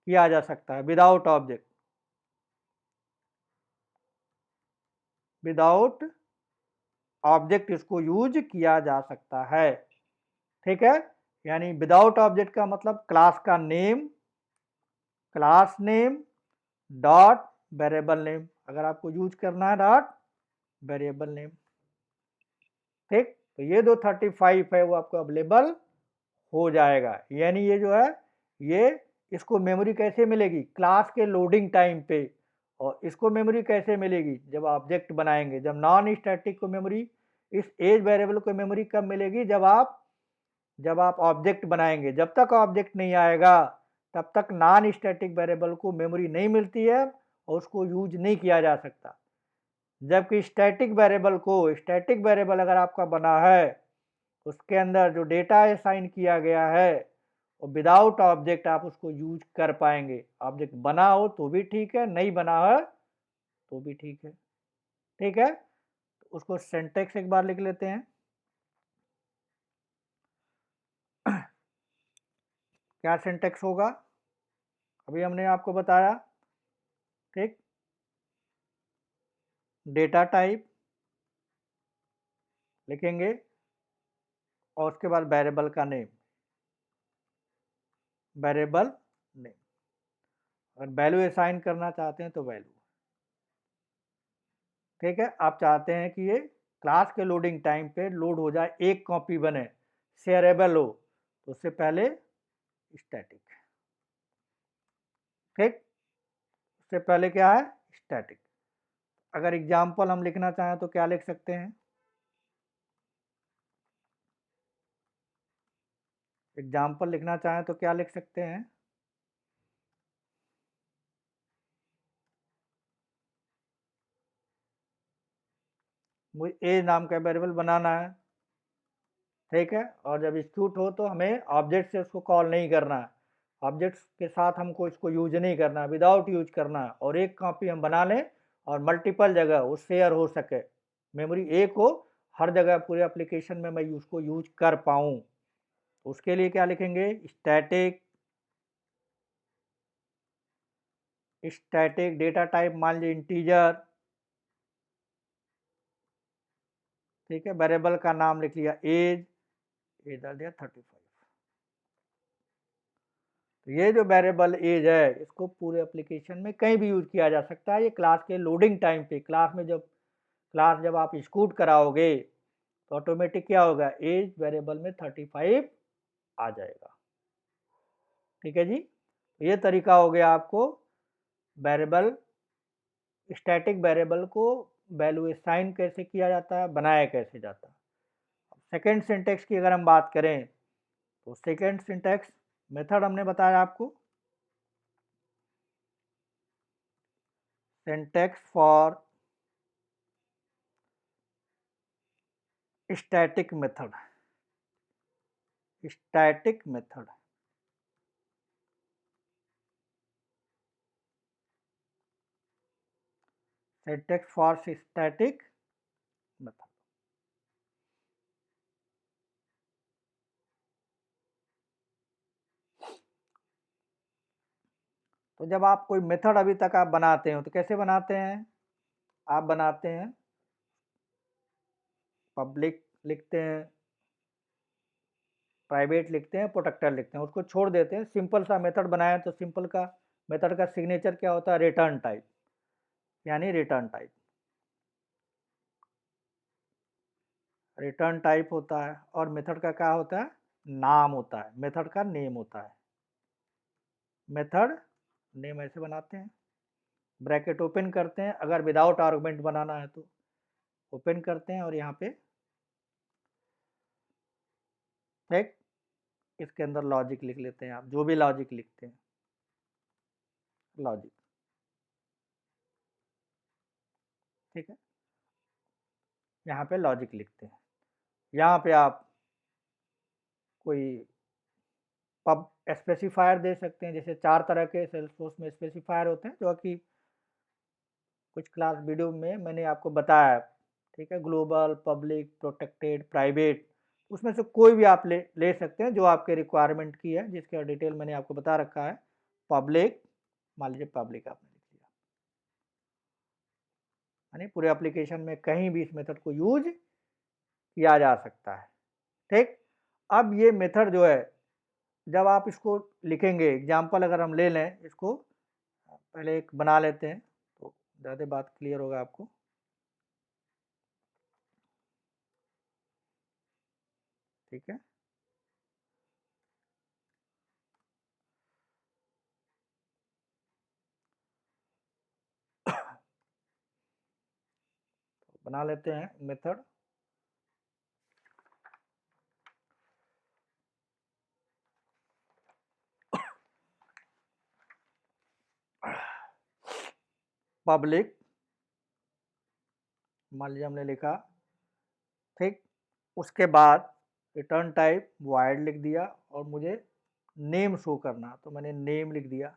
किया जा सकता है, विदाउट ऑब्जेक्ट, विदाउट ऑब्जेक्ट इसको यूज किया जा सकता है, ठीक है। यानी विदाउट ऑब्जेक्ट का मतलब class name dot variable name, अगर आपको यूज करना है डॉट वेरिएबल नेम। ठीक, तो ये जो 35 है वो आपको अवेलेबल हो जाएगा। यानी ये जो है ये इसको मेमोरी कैसे मिलेगी, क्लास के लोडिंग टाइम पे। और इसको मेमोरी कैसे मिलेगी, जब ऑब्जेक्ट बनाएंगे। जब नॉन स्टैटिक को मेमोरी, इस एज वेरिएबल को मेमोरी कब मिलेगी, जब आप ऑब्जेक्ट बनाएंगे। जब तक ऑब्जेक्ट नहीं आएगा तब तक नॉन स्टैटिक वेरिएबल को मेमोरी नहीं मिलती है और उसको यूज नहीं किया जा सकता। जबकि स्टैटिक वेरिएबल अगर आपका बना है, उसके अंदर जो डेटा असाइन किया गया है और विदाउट ऑब्जेक्ट आप उसको यूज कर पाएंगे। ऑब्जेक्ट बना हो तो भी ठीक है, नहीं बना है तो भी ठीक है। ठीक है, तो उसको सिंटैक्स एक बार लिख लेते हैं। क्या सिंटैक्स होगा, अभी हमने आपको बताया। ठीक, डेटा टाइप लिखेंगे और उसके बाद वेरिएबल का नेम, वेरिएबल नेम। अगर वैल्यू असाइन करना चाहते हैं तो वैल्यू। ठीक है, आप चाहते हैं कि ये क्लास के लोडिंग टाइम पे लोड हो जाए, एक कॉपी बने, शेयरेबल हो, तो उससे पहले स्टैटिक। ठीक, उससे पहले क्या है, स्टैटिक। अगर एग्जाम्पल हम लिखना चाहें तो क्या लिख सकते हैं, एग्जाम्पल लिखना चाहें तो क्या लिख सकते हैं। मुझे ए नाम का वेरिएबल बनाना है। ठीक है, और जब एग्जीक्यूट हो तो हमें ऑब्जेक्ट से उसको कॉल नहीं करना है, ऑब्जेक्ट के साथ हमको इसको यूज नहीं करना है, विदाउट यूज करना है। और एक कॉपी हम बना लें और मल्टीपल जगह वो शेयर हो सके, मेमोरी एक हो, हर जगह पूरे एप्लीकेशन में मैं उसको यूज कर पाऊँ। उसके लिए क्या लिखेंगे, स्टैटिक डेटा टाइप मान लीजिए इंटीजर। ठीक है, वेरिएबल का नाम लिख लिया एज डाल दिया 35। तो ये जो वेरिएबल एज है इसको पूरे एप्लीकेशन में कहीं भी यूज किया जा सकता है। ये क्लास के लोडिंग टाइम पे, क्लास जब आप एग्जीक्यूट कराओगे तो ऑटोमेटिक क्या होगा, एज वेरिएबल में 35 आ जाएगा। ठीक है जी, तो ये तरीका हो गया आपको वेरिएबल, स्टैटिक वेरिएबल को वैल्यू असाइन कैसे किया जाता है, बनाया कैसे जाता है। सेकेंड सिंटैक्स की अगर हम बात करें तो सेकेंड सिंटैक्स मेथड हमने बताया आपको, syntax for static method, static method. Syntax for static method. तो जब आप कोई मेथड अभी तक आप बनाते हो तो कैसे बनाते हैं, आप बनाते हैं पब्लिक लिखते हैं, प्राइवेट लिखते हैं, प्रोटेक्टर लिखते हैं, उसको छोड़ देते हैं। सिंपल सा मेथड बनाए तो सिंपल का मेथड का सिग्नेचर क्या होता है, रिटर्न टाइप, यानी रिटर्न टाइप, रिटर्न टाइप होता है। और मेथड का क्या होता है, नाम होता है, मेथड का नेम होता है। मेथड नेम ऐसे बनाते हैं, ब्रैकेट ओपन करते हैं, अगर विदाउट आर्गुमेंट बनाना है तो ओपन करते हैं और यहाँ पे ठीक, इसके अंदर लॉजिक लिख लेते हैं, आप जो भी लॉजिक लिखते हैं, लॉजिक। ठीक है, यहाँ पे लॉजिक लिखते हैं। यहाँ पे आप कोई पब स्पेसिफायर दे सकते हैं, जैसे 4 तरह के सेल्सफोर्स में स्पेसिफायर होते हैं जो कि कुछ क्लास वीडियो में मैंने आपको बताया। ठीक है, ग्लोबल, पब्लिक, प्रोटेक्टेड, प्राइवेट, उसमें से कोई भी आप ले सकते हैं जो आपके रिक्वायरमेंट की है, जिसका डिटेल मैंने आपको बता रखा है। पब्लिक, मान लीजिए पब्लिक आपने लिख लिया, यानी पूरे एप्लीकेशन में कहीं भी इस मेथड को यूज किया जा सकता है। ठीक, अब ये मेथड जो है जब आप इसको लिखेंगे, एग्जाम्पल अगर हम ले लें इसको, पहले एक बना लेते हैं तो ज़्यादा बात क्लियर होगा आपको। ठीक है। बना लेते हैं मेथड। पब्लिक, मान लीजिए हमने लिखा, ठीक। उसके बाद रिटर्न टाइप वॉइड लिख दिया और मुझे नेम शो करना, तो मैंने नेम लिख दिया,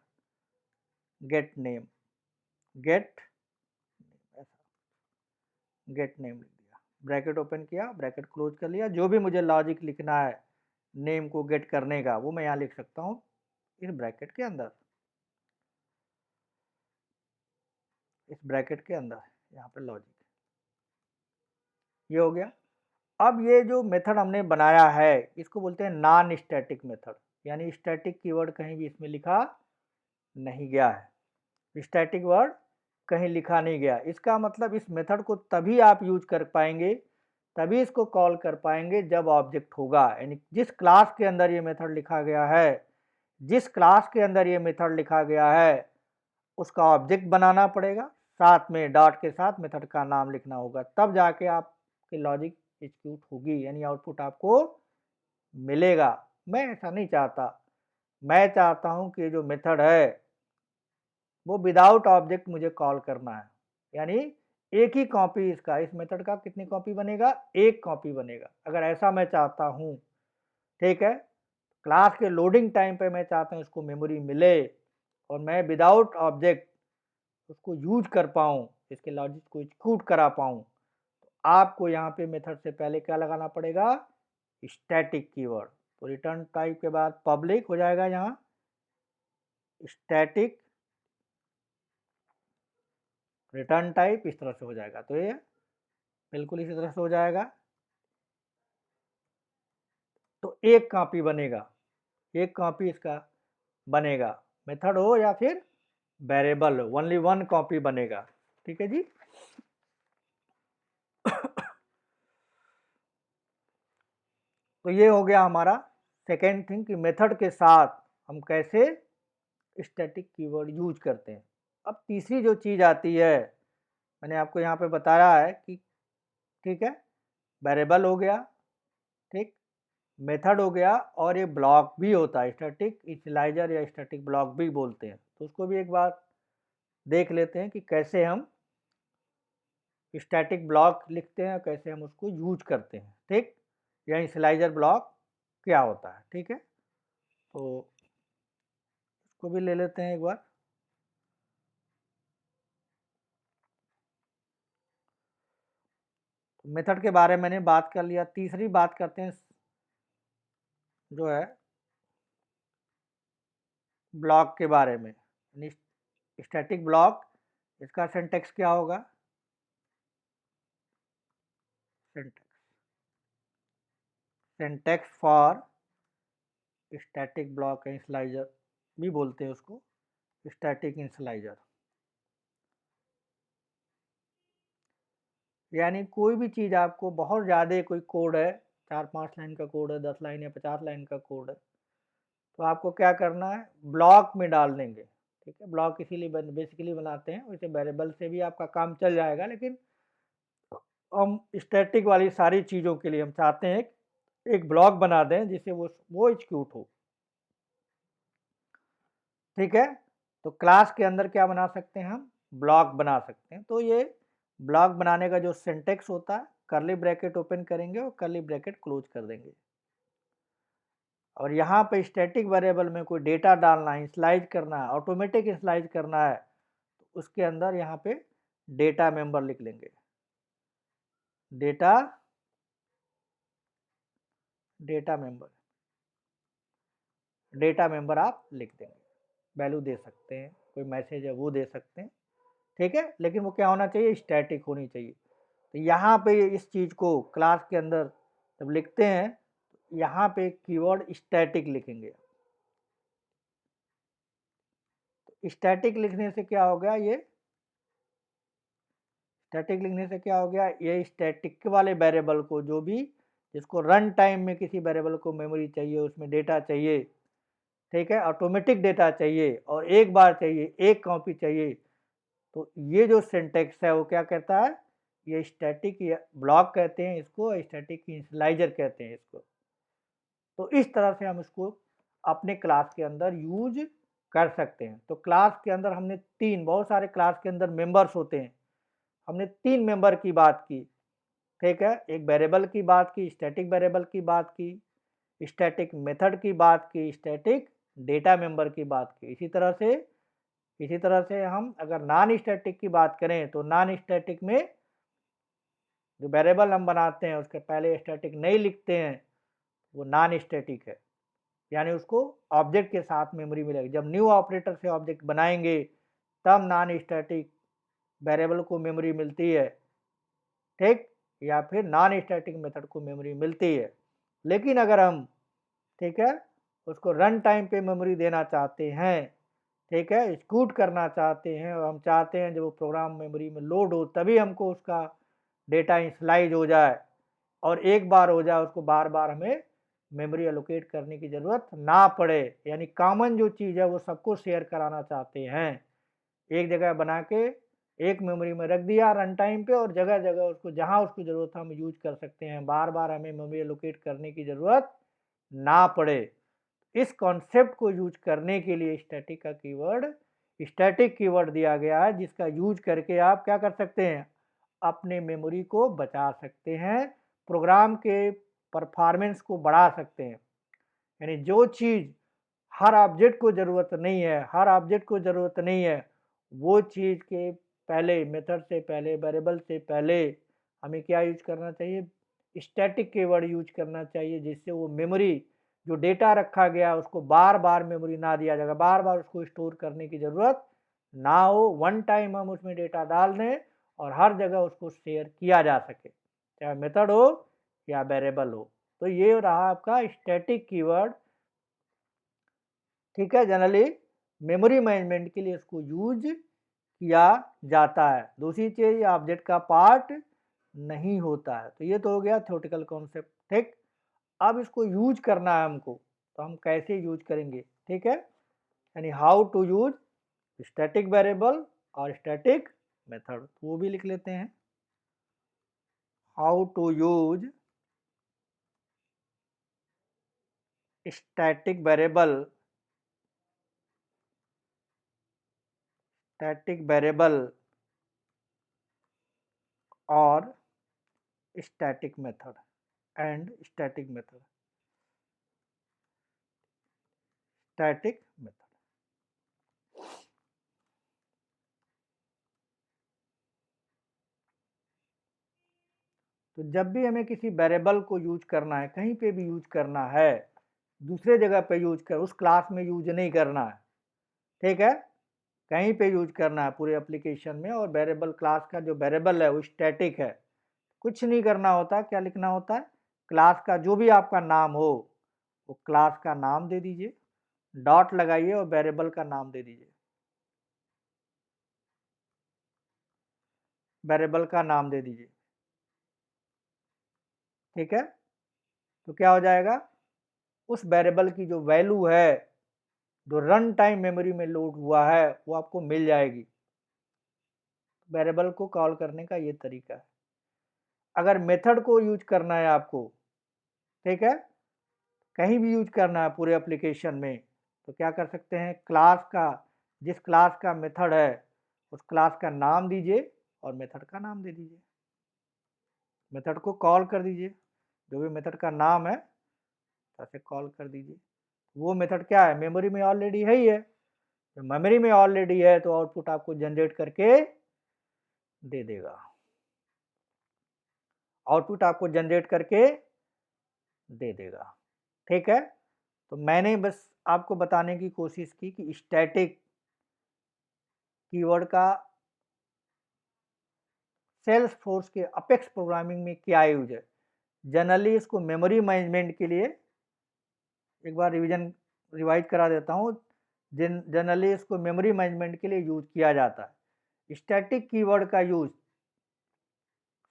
get name, get get name लिख दिया, ब्रैकेट ओपन किया, ब्रैकेट क्लोज कर लिया। जो भी मुझे लॉजिक लिखना है नेम को गेट करने का, वो मैं यहाँ लिख सकता हूँ इस ब्रैकेट के अंदर, इस ब्रैकेट के अंदर यहाँ पे लॉजिक, ये हो गया। अब ये जो मेथड हमने बनाया है इसको बोलते हैं नॉन स्टैटिक मेथड, यानी स्टैटिक कीवर्ड कहीं भी इसमें लिखा नहीं गया है, स्टैटिक वर्ड कहीं लिखा नहीं गया। इसका मतलब इस मेथड को तभी आप यूज कर पाएंगे, तभी इसको कॉल कर पाएंगे जब ऑब्जेक्ट होगा, यानी जिस क्लास के अंदर ये मेथड लिखा गया है, जिस क्लास के अंदर ये मेथड लिखा गया है उसका ऑब्जेक्ट बनाना पड़ेगा, साथ में डॉट के साथ मेथड का नाम लिखना होगा, तब जाके आपकी लॉजिक एग्जीक्यूट होगी, यानी आउटपुट आपको मिलेगा। मैं ऐसा नहीं चाहता, मैं चाहता हूं कि जो मेथड है वो विदाउट ऑब्जेक्ट मुझे कॉल करना है, यानी एक ही कॉपी इसका, इस मेथड का कितनी कॉपी बनेगा, एक कॉपी बनेगा। अगर ऐसा मैं चाहता हूं, ठीक है, क्लास के लोडिंग टाइम पे मैं चाहता हूं इसको मेमोरी मिले और मैं विदाउट ऑब्जेक्ट उसको यूज कर पाऊँ, इसके लॉजिक को एग्जीक्यूट करा पाऊँ, तो आपको यहाँ पे मेथड से पहले क्या लगाना पड़ेगा, स्टैटिक कीवर्ड। तो रिटर्न टाइप के बाद पब्लिक हो जाएगा, यहाँ स्टैटिक रिटर्न टाइप, इस तरह से हो जाएगा। तो ये बिल्कुल इसी तरह से हो जाएगा। तो एक कॉपी बनेगा, एक कॉपी इसका बनेगा, मेथड हो या फिर वेरिएबल हो, ओनली वन कॉपी बनेगा। ठीक है जी। तो ये हो गया हमारा सेकेंड थिंग कि मेथड के साथ हम कैसे स्टैटिक कीवर्ड यूज करते हैं। अब तीसरी जो चीज़ आती है, मैंने आपको यहाँ पे बताया है कि, ठीक है, वेरिएबल हो गया, ठीक, मेथड हो गया, और ये ब्लॉक भी होता है, स्टैटिक इनिशियलाइजर या स्टैटिक ब्लॉक भी बोलते हैं। तो उसको भी एक बार देख लेते हैं कि कैसे हम स्टैटिक ब्लॉक लिखते हैं, कैसे हम उसको यूज करते हैं, ठीक, या इनिशियलाइजर ब्लॉक क्या होता है। ठीक है, तो इसको भी ले लेते हैं एक बार। मेथड के बारे में मैंने बात कर लिया, तीसरी बात करते हैं जो है ब्लॉक के बारे में। स्टैटिक ब्लॉक, इसका सिंटैक्स क्या होगा, syntax for static block initialiser भी बोलते हैं उसको, स्टैटिक इनिशियलाइजर, यानी कोई भी चीज़ आपको बहुत ज़्यादा कोई कोड है, 4-5 लाइन का कोड है, 10 लाइन या 50 लाइन का कोड है, तो आपको क्या करना है, ब्लॉक में डाल देंगे। ठीक है, ब्लॉक इसीलिए बेसिकली बनाते हैं, वैसे वेरिएबल से भी आपका काम चल जाएगा, लेकिन हम स्टैटिक वाली सारी चीज़ों के लिए हम चाहते हैं एक ब्लॉक बना दें जिससे वो एग्जीक्यूट हो। ठीक है, तो क्लास के अंदर क्या बना सकते हैं, हम ब्लॉक बना सकते हैं। तो ये ब्लॉक बनाने का जो सिंटेक्स होता है, करली ब्रैकेट ओपन करेंगे और करली ब्रैकेट क्लोज कर देंगे, और यहाँ पे स्टैटिक वेरिएबल में कोई डेटा डालना है, इनिशियलाइज करना है, ऑटोमेटिक इनिशियलाइज करना है, तो उसके अंदर यहाँ पे डेटा मेंबर लिख लेंगे, data data member, data member आप लिख देंगे, वैल्यू दे सकते हैं, कोई मैसेज है वो दे सकते हैं। ठीक है, लेकिन वो क्या होना चाहिए, स्टैटिक होनी चाहिए। तो यहाँ पे इस चीज़ को क्लास के अंदर जब लिखते हैं, यहाँ पे कीवर्ड स्टैटिक लिखेंगे। तो स्टैटिक लिखने से क्या हो गया, ये स्टैटिक लिखने से क्या हो गया, ये स्टैटिक वाले वेरिएबल को जो भी जिसको रन टाइम में किसी वेरिएबल को मेमोरी चाहिए, उसमें डेटा चाहिए, ठीक है, ऑटोमेटिक डेटा चाहिए और एक बार चाहिए, एक कॉपी चाहिए, तो ये जो सिंटेक्स है वो क्या कहता है, ये स्टैटिक ब्लॉक कहते हैं इसको, स्टैटिक इनिशियलाइजर कहते हैं इसको। तो इस तरह से हम इसको अपने क्लास के अंदर यूज कर सकते हैं। तो क्लास के अंदर हमने बहुत सारे क्लास के अंदर मेंबर्स होते हैं, हमने 3 मेंबर की बात की, ठीक है, एक वेरिएबल की बात की, स्टैटिक वेरिएबल की बात की, स्टैटिक मेथड की बात की, स्टैटिक डेटा मेंबर की बात की। इसी तरह से हम अगर नॉन स्टैटिक की बात करें तो नॉन स्टैटिक में जो वेरिएबल हम बनाते हैं उसके पहले स्टैटिक नहीं लिखते हैं, वो नॉन स्टैटिक है, यानी उसको ऑब्जेक्ट के साथ मेमोरी मिलेगी। जब न्यू ऑपरेटर से ऑब्जेक्ट बनाएंगे तब नॉन स्टैटिक वेरिएबल को मेमोरी मिलती है, ठीक, या फिर नॉन स्टैटिक मेथड को मेमोरी मिलती है। लेकिन अगर हम, ठीक है, उसको रन टाइम पे मेमोरी देना चाहते हैं, ठीक है, एग्जीक्यूट करना चाहते हैं और हम चाहते हैं जब वो प्रोग्राम मेमोरी में लोड हो तभी हमको उसका डेटा इनिशियलाइज हो जाए और एक बार हो जाए, उसको बार बार हमें मेमोरी एलोकेट करने की ज़रूरत ना पड़े, यानी कॉमन जो चीज़ है वो सबको शेयर कराना चाहते हैं। एक जगह बना के एक मेमोरी में रख दिया रन टाइम पे और जगह जगह उसको जहाँ उसको ज़रूरत है हम यूज कर सकते हैं, बार बार हमें मेमोरी एलोकेट करने की ज़रूरत ना पड़े। इस कॉन्सेप्ट को यूज करने के लिए स्टैटिक कीवर्ड दिया गया है, जिसका यूज करके आप क्या कर सकते हैं, अपने मेमोरी को बचा सकते हैं, प्रोग्राम के परफॉर्मेंस को बढ़ा सकते हैं। यानी जो चीज़ हर ऑब्जेक्ट को ज़रूरत नहीं है, वो चीज़ के पहले, मेथड से पहले, वेरिएबल से पहले हमें क्या यूज करना चाहिए, स्टैटिक कीवर्ड यूज करना चाहिए, जिससे वो मेमोरी जो डेटा रखा गया उसको बार बार मेमोरी ना दिया जाएगा, बार बार उसको स्टोर करने की ज़रूरत ना हो, वन टाइम हम उसमें डेटा डाल दें और हर जगह उसको शेयर किया जा सके, चाहे मेथड हो या वेरिएबल हो। तो ये रहा आपका स्टैटिक कीवर्ड, ठीक है। जनरली मेमोरी मैनेजमेंट के लिए इसको यूज किया जाता है, दूसरी चीज़ ये ऑब्जेक्ट का पार्ट नहीं होता है। तो ये तो हो गया थ्योरेटिकल कॉन्सेप्ट, ठीक। अब इसको यूज करना है हमको, तो हम कैसे यूज करेंगे, ठीक है, यानी how to use static variable और स्टैटिक मेथड, वो भी लिख लेते हैं। How to use static variable और static method and static method. तो जब भी हमें किसी वेरिएबल को यूज करना है, कहीं पे भी यूज करना है, दूसरे जगह पे यूज कर, उस क्लास में यूज नहीं करना है, ठीक है, कहीं पे यूज करना है पूरे एप्लीकेशन में, और वेरिएबल क्लास का जो वेरिएबल है वो स्टैटिक है, कुछ नहीं करना होता। क्या लिखना होता है, क्लास का जो भी आपका नाम हो वो क्लास का नाम दे दीजिए, डॉट लगाइए और वेरिएबल का नाम दे दीजिए, वेरिएबल का नाम दे दीजिए, ठीक है। तो क्या हो जाएगा, उस वेरिएबल की जो वैल्यू है जो रन टाइम मेमोरी में लोड हुआ है वो आपको मिल जाएगी। वेरिएबल को कॉल करने का ये तरीका है। अगर मेथड को यूज करना है आपको, ठीक है, कहीं भी यूज करना है पूरे एप्लीकेशन में, तो क्या कर सकते हैं, जिस क्लास का मेथड है उस क्लास का नाम दीजिए और मेथड का नाम दे दीजिए, मेथड को कॉल कर दीजिए, जो भी मेथड का नाम है ऐसे कॉल कर दीजिए। वो मेथड क्या है, मेमोरी में ऑलरेडी है ही है, तो मेमोरी में ऑलरेडी है तो आउटपुट आपको जनरेट करके दे देगा, आउटपुट आपको जनरेट करके दे देगा, ठीक है। तो मैंने बस आपको बताने की कोशिश की कि स्टैटिक कीवर्ड का सेल्सफोर्स के अपेक्स प्रोग्रामिंग में क्या यूज है। जनरली इसको मेमोरी मैनेजमेंट के लिए एक बार रिवाइज करा देता हूँ। जनरली इसको मेमोरी मैनेजमेंट के लिए यूज किया जाता है। स्टैटिक कीवर्ड का यूज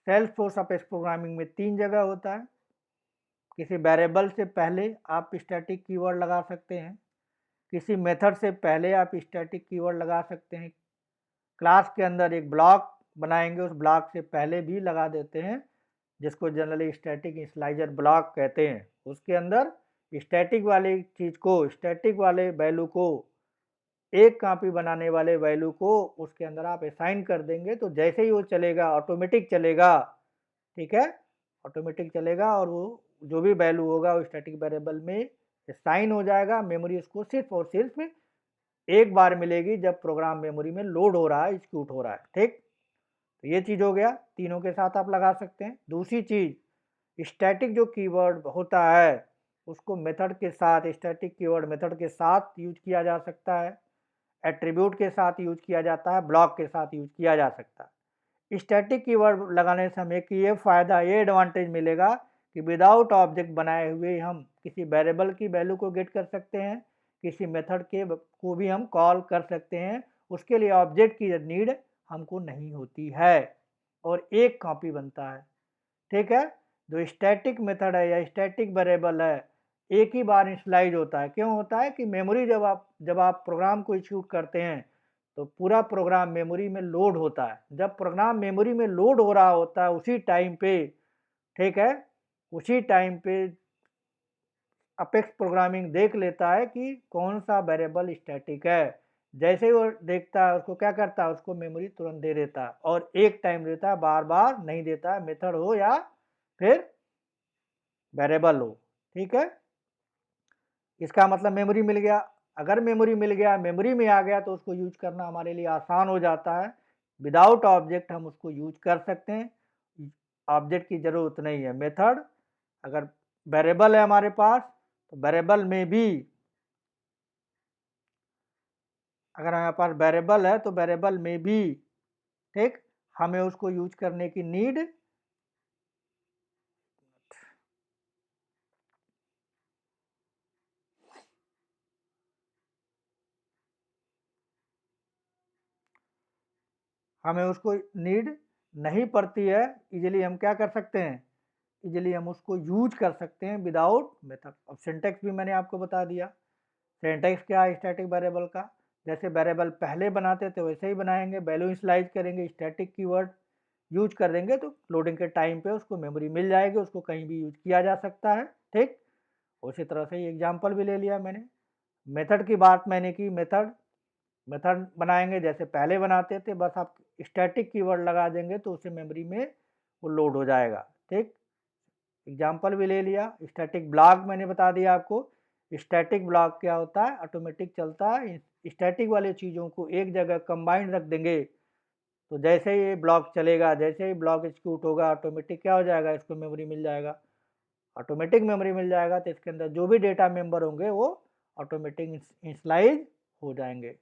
सेल्सफोर्स अपेक्स प्रोग्रामिंग में 3 जगह होता है। किसी वेरिएबल से पहले आप स्टैटिक कीवर्ड लगा सकते हैं, किसी मेथड से पहले आप स्टैटिक कीवर्ड लगा सकते हैं, क्लास के अंदर एक ब्लॉक बनाएंगे उस ब्लॉक से पहले भी लगा देते हैं, जिसको जनरली स्टैटिक इनिशियलाइजर ब्लॉक कहते हैं। उसके अंदर स्टैटिक वाली चीज़ को, स्टैटिक वाले वैल्यू को, एक कॉपी बनाने वाले वैल्यू को उसके अंदर आप असाइन कर देंगे, तो जैसे ही वो चलेगा ऑटोमेटिक चलेगा, ठीक है, ऑटोमेटिक चलेगा और वो जो भी वैल्यू होगा वो स्टैटिक वेरिएबल में असाइन हो जाएगा। मेमोरी उसको सिर्फ और सिर्फ एक बार मिलेगी जब प्रोग्राम मेमोरी में लोड हो रहा है, एग्जीक्यूट हो रहा है। ठीक, तो ये चीज़ हो गया, तीनों के साथ आप लगा सकते हैं। दूसरी चीज़, स्टैटिक जो कीवर्ड होता है उसको मेथड के साथ, स्टैटिक कीवर्ड मेथड के साथ यूज किया जा सकता है, एट्रीब्यूट के साथ यूज किया जाता है, ब्लॉक के साथ यूज किया जा सकता है। स्टैटिक कीवर्ड लगाने से हमें कि ये फ़ायदा, ये एडवांटेज मिलेगा कि विदाउट ऑब्जेक्ट बनाए हुए हम किसी वेरिएबल की वैल्यू को गेट कर सकते हैं, किसी मेथड के को भी हम कॉल कर सकते हैं, उसके लिए ऑब्जेक्ट की नीड हमको नहीं होती है और एक कॉपी बनता है। ठीक है, जो स्टैटिक मेथड है या स्टैटिक वेरिएबल है एक ही बार इनिशियलाइज होता है। क्यों होता है कि मेमोरी जब आप प्रोग्राम को एग्जीक्यूट करते हैं तो पूरा प्रोग्राम मेमोरी में लोड होता है। जब प्रोग्राम मेमोरी में लोड हो रहा होता है उसी टाइम पे, ठीक है, उसी टाइम पे अपेक्स प्रोग्रामिंग देख लेता है कि कौन सा वेरिएबल स्टैटिक है। जैसे ही वो देखता है उसको क्या करता है, उसको मेमोरी तुरंत दे देता है और एक टाइम देता है, बार बार नहीं देता है, मेथड हो या फिर वेरिएबल हो। ठीक है, इसका मतलब मेमोरी मिल गया। अगर मेमोरी मिल गया, मेमोरी में आ गया तो उसको यूज करना हमारे लिए आसान हो जाता है। विदाउट ऑब्जेक्ट हम उसको यूज कर सकते हैं, ऑब्जेक्ट की ज़रूरत नहीं है। मेथड, अगर वेरिएबल है हमारे पास तो वेरिएबल में भी, अगर हमारे पास वेरिएबल है तो वेरिएबल में भी, ठीक, हमें उसको यूज करने की नीड, हमें उसको नीड नहीं पड़ती है। इजीली हम क्या कर सकते हैं, इजीली हम उसको यूज कर सकते हैं विदाउट मेथड। अब सिंटेक्स भी मैंने आपको बता दिया। सिंटेक्स क्या है स्टैटिक वेरिएबल का, जैसे वेरिएबल पहले बनाते थे वैसे ही बनाएंगे, वैल्यू इनिशियलाइज करेंगे, स्टैटिक कीवर्ड यूज कर देंगे तो लोडिंग के टाइम पे उसको मेमोरी मिल जाएगी, उसको कहीं भी यूज किया जा सकता है। ठीक, उसी तरह से एग्जाम्पल भी ले लिया मैंने। मेथड की बात मैंने की, मेथड मेथड बनाएंगे जैसे पहले बनाते थे, बस आप स्टैटिक कीवर्ड लगा देंगे तो उसे मेमोरी में वो लोड हो जाएगा। ठीक, एग्जाम्पल भी ले लिया। स्टैटिक ब्लॉक मैंने बता दिया आपको। स्टैटिक ब्लॉक क्या होता है, ऑटोमेटिक चलता है। स्टैटिक वाले चीज़ों को एक जगह कंबाइंड रख देंगे तो जैसे ही ये ब्लॉक चलेगा, जैसे ही ब्लॉक एग्जीक्यूट होगा, ऑटोमेटिक क्या हो जाएगा, इसको मेमोरी मिल जाएगा। ऑटोमेटिक मेमोरी मिल जाएगा तो इसके अंदर जो भी डेटा मेंबर होंगे वो ऑटोमेटिक इनिशियलाइज हो जाएंगे।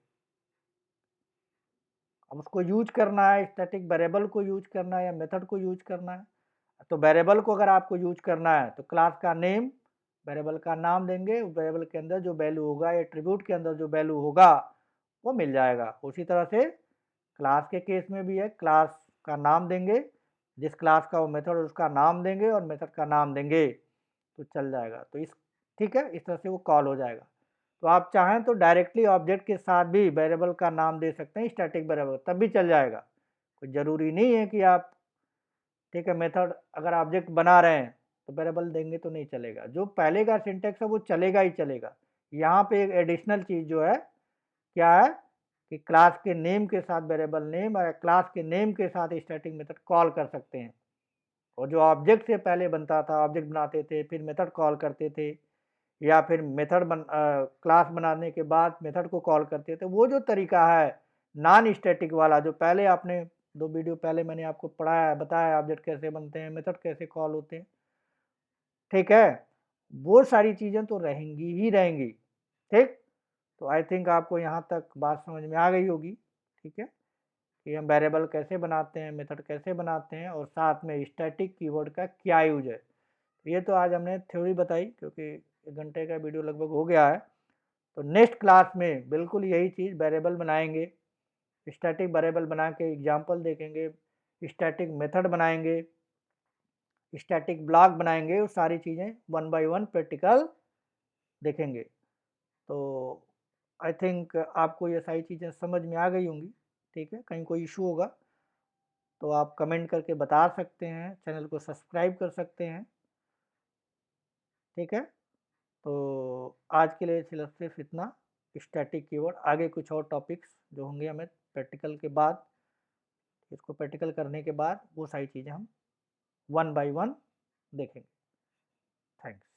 अब उसको यूज करना है, स्टैटिक वेरिएबल को यूज करना है या मेथड को यूज करना है। तो वेरिएबल को अगर आपको यूज करना है तो क्लास का नेम, वेरिएबल का नाम देंगे, उस वेरिएबल के अंदर जो वैल्यू होगा, एट्रीब्यूट के अंदर जो वैल्यू होगा वो मिल जाएगा। उसी तरह से क्लास के केस में भी है, क्लास का नाम देंगे, जिस क्लास का वो मेथड उसका नाम देंगे और मेथड का नाम देंगे तो चल जाएगा। तो इस, ठीक है, इस तरह से वो कॉल हो जाएगा। तो आप चाहें तो डायरेक्टली ऑब्जेक्ट के साथ भी वेरिएबल का नाम दे सकते हैं, स्टैटिक वेरिएबल, तब भी चल जाएगा। कोई ज़रूरी नहीं है कि आप, ठीक है, मेथड अगर ऑब्जेक्ट बना रहे हैं तो वेरिएबल देंगे तो नहीं चलेगा। जो पहले का सिंटेक्स है वो चलेगा ही चलेगा। यहाँ पे एक एडिशनल चीज़ जो है क्या है कि क्लास के नेम के साथ वेरिएबल नेम और क्लास के नेम के साथ स्टैटिक मेथड कॉल कर सकते हैं। और जो ऑब्जेक्ट से पहले बनता था, ऑब्जेक्ट बनाते थे फिर मेथड कॉल करते थे, या फिर क्लास बनाने के बाद मेथड को कॉल करते थे, वो जो तरीका है नॉन स्टैटिक वाला, जो पहले आपने 2 वीडियो पहले मैंने आपको पढ़ाया, बताया ऑब्जेक्ट कैसे बनते हैं, मेथड कैसे कॉल होते हैं, ठीक है, वो सारी चीज़ें तो रहेंगी ही रहेंगी। ठीक, तो आई थिंक आपको यहाँ तक बात समझ में आ गई होगी। ठीक है, कि हम वेरिएबल कैसे बनाते हैं, मेथड कैसे बनाते हैं और साथ में स्टैटिक कीवर्ड का क्या यूज है। ये तो आज हमने थ्योरी बताई क्योंकि 1 घंटे का वीडियो लगभग हो गया है। तो नेक्स्ट क्लास में बिल्कुल यही चीज़, वेरिएबल बनाएंगे, स्टैटिक वेरिएबल बना के एग्जाम्पल देखेंगे, स्टैटिक मेथड बनाएंगे, स्टैटिक ब्लॉक बनाएंगे, वो सारी चीज़ें वन बाय वन प्रैक्टिकल देखेंगे। तो आई थिंक आपको ये सारी चीज़ें समझ में आ गई होंगी। ठीक है, कहीं कोई इशू होगा तो आप कमेंट करके बता सकते हैं, चैनल को सब्सक्राइब कर सकते हैं। ठीक है, तो आज के लिए सिर्फ इतना। स्टैटिक कीवर्ड, आगे कुछ और टॉपिक्स जो होंगे हमें प्रैक्टिकल के बाद, इसको प्रैक्टिकल करने के बाद वो सारी चीज़ें हम वन बाय वन देखेंगे। थैंक्स।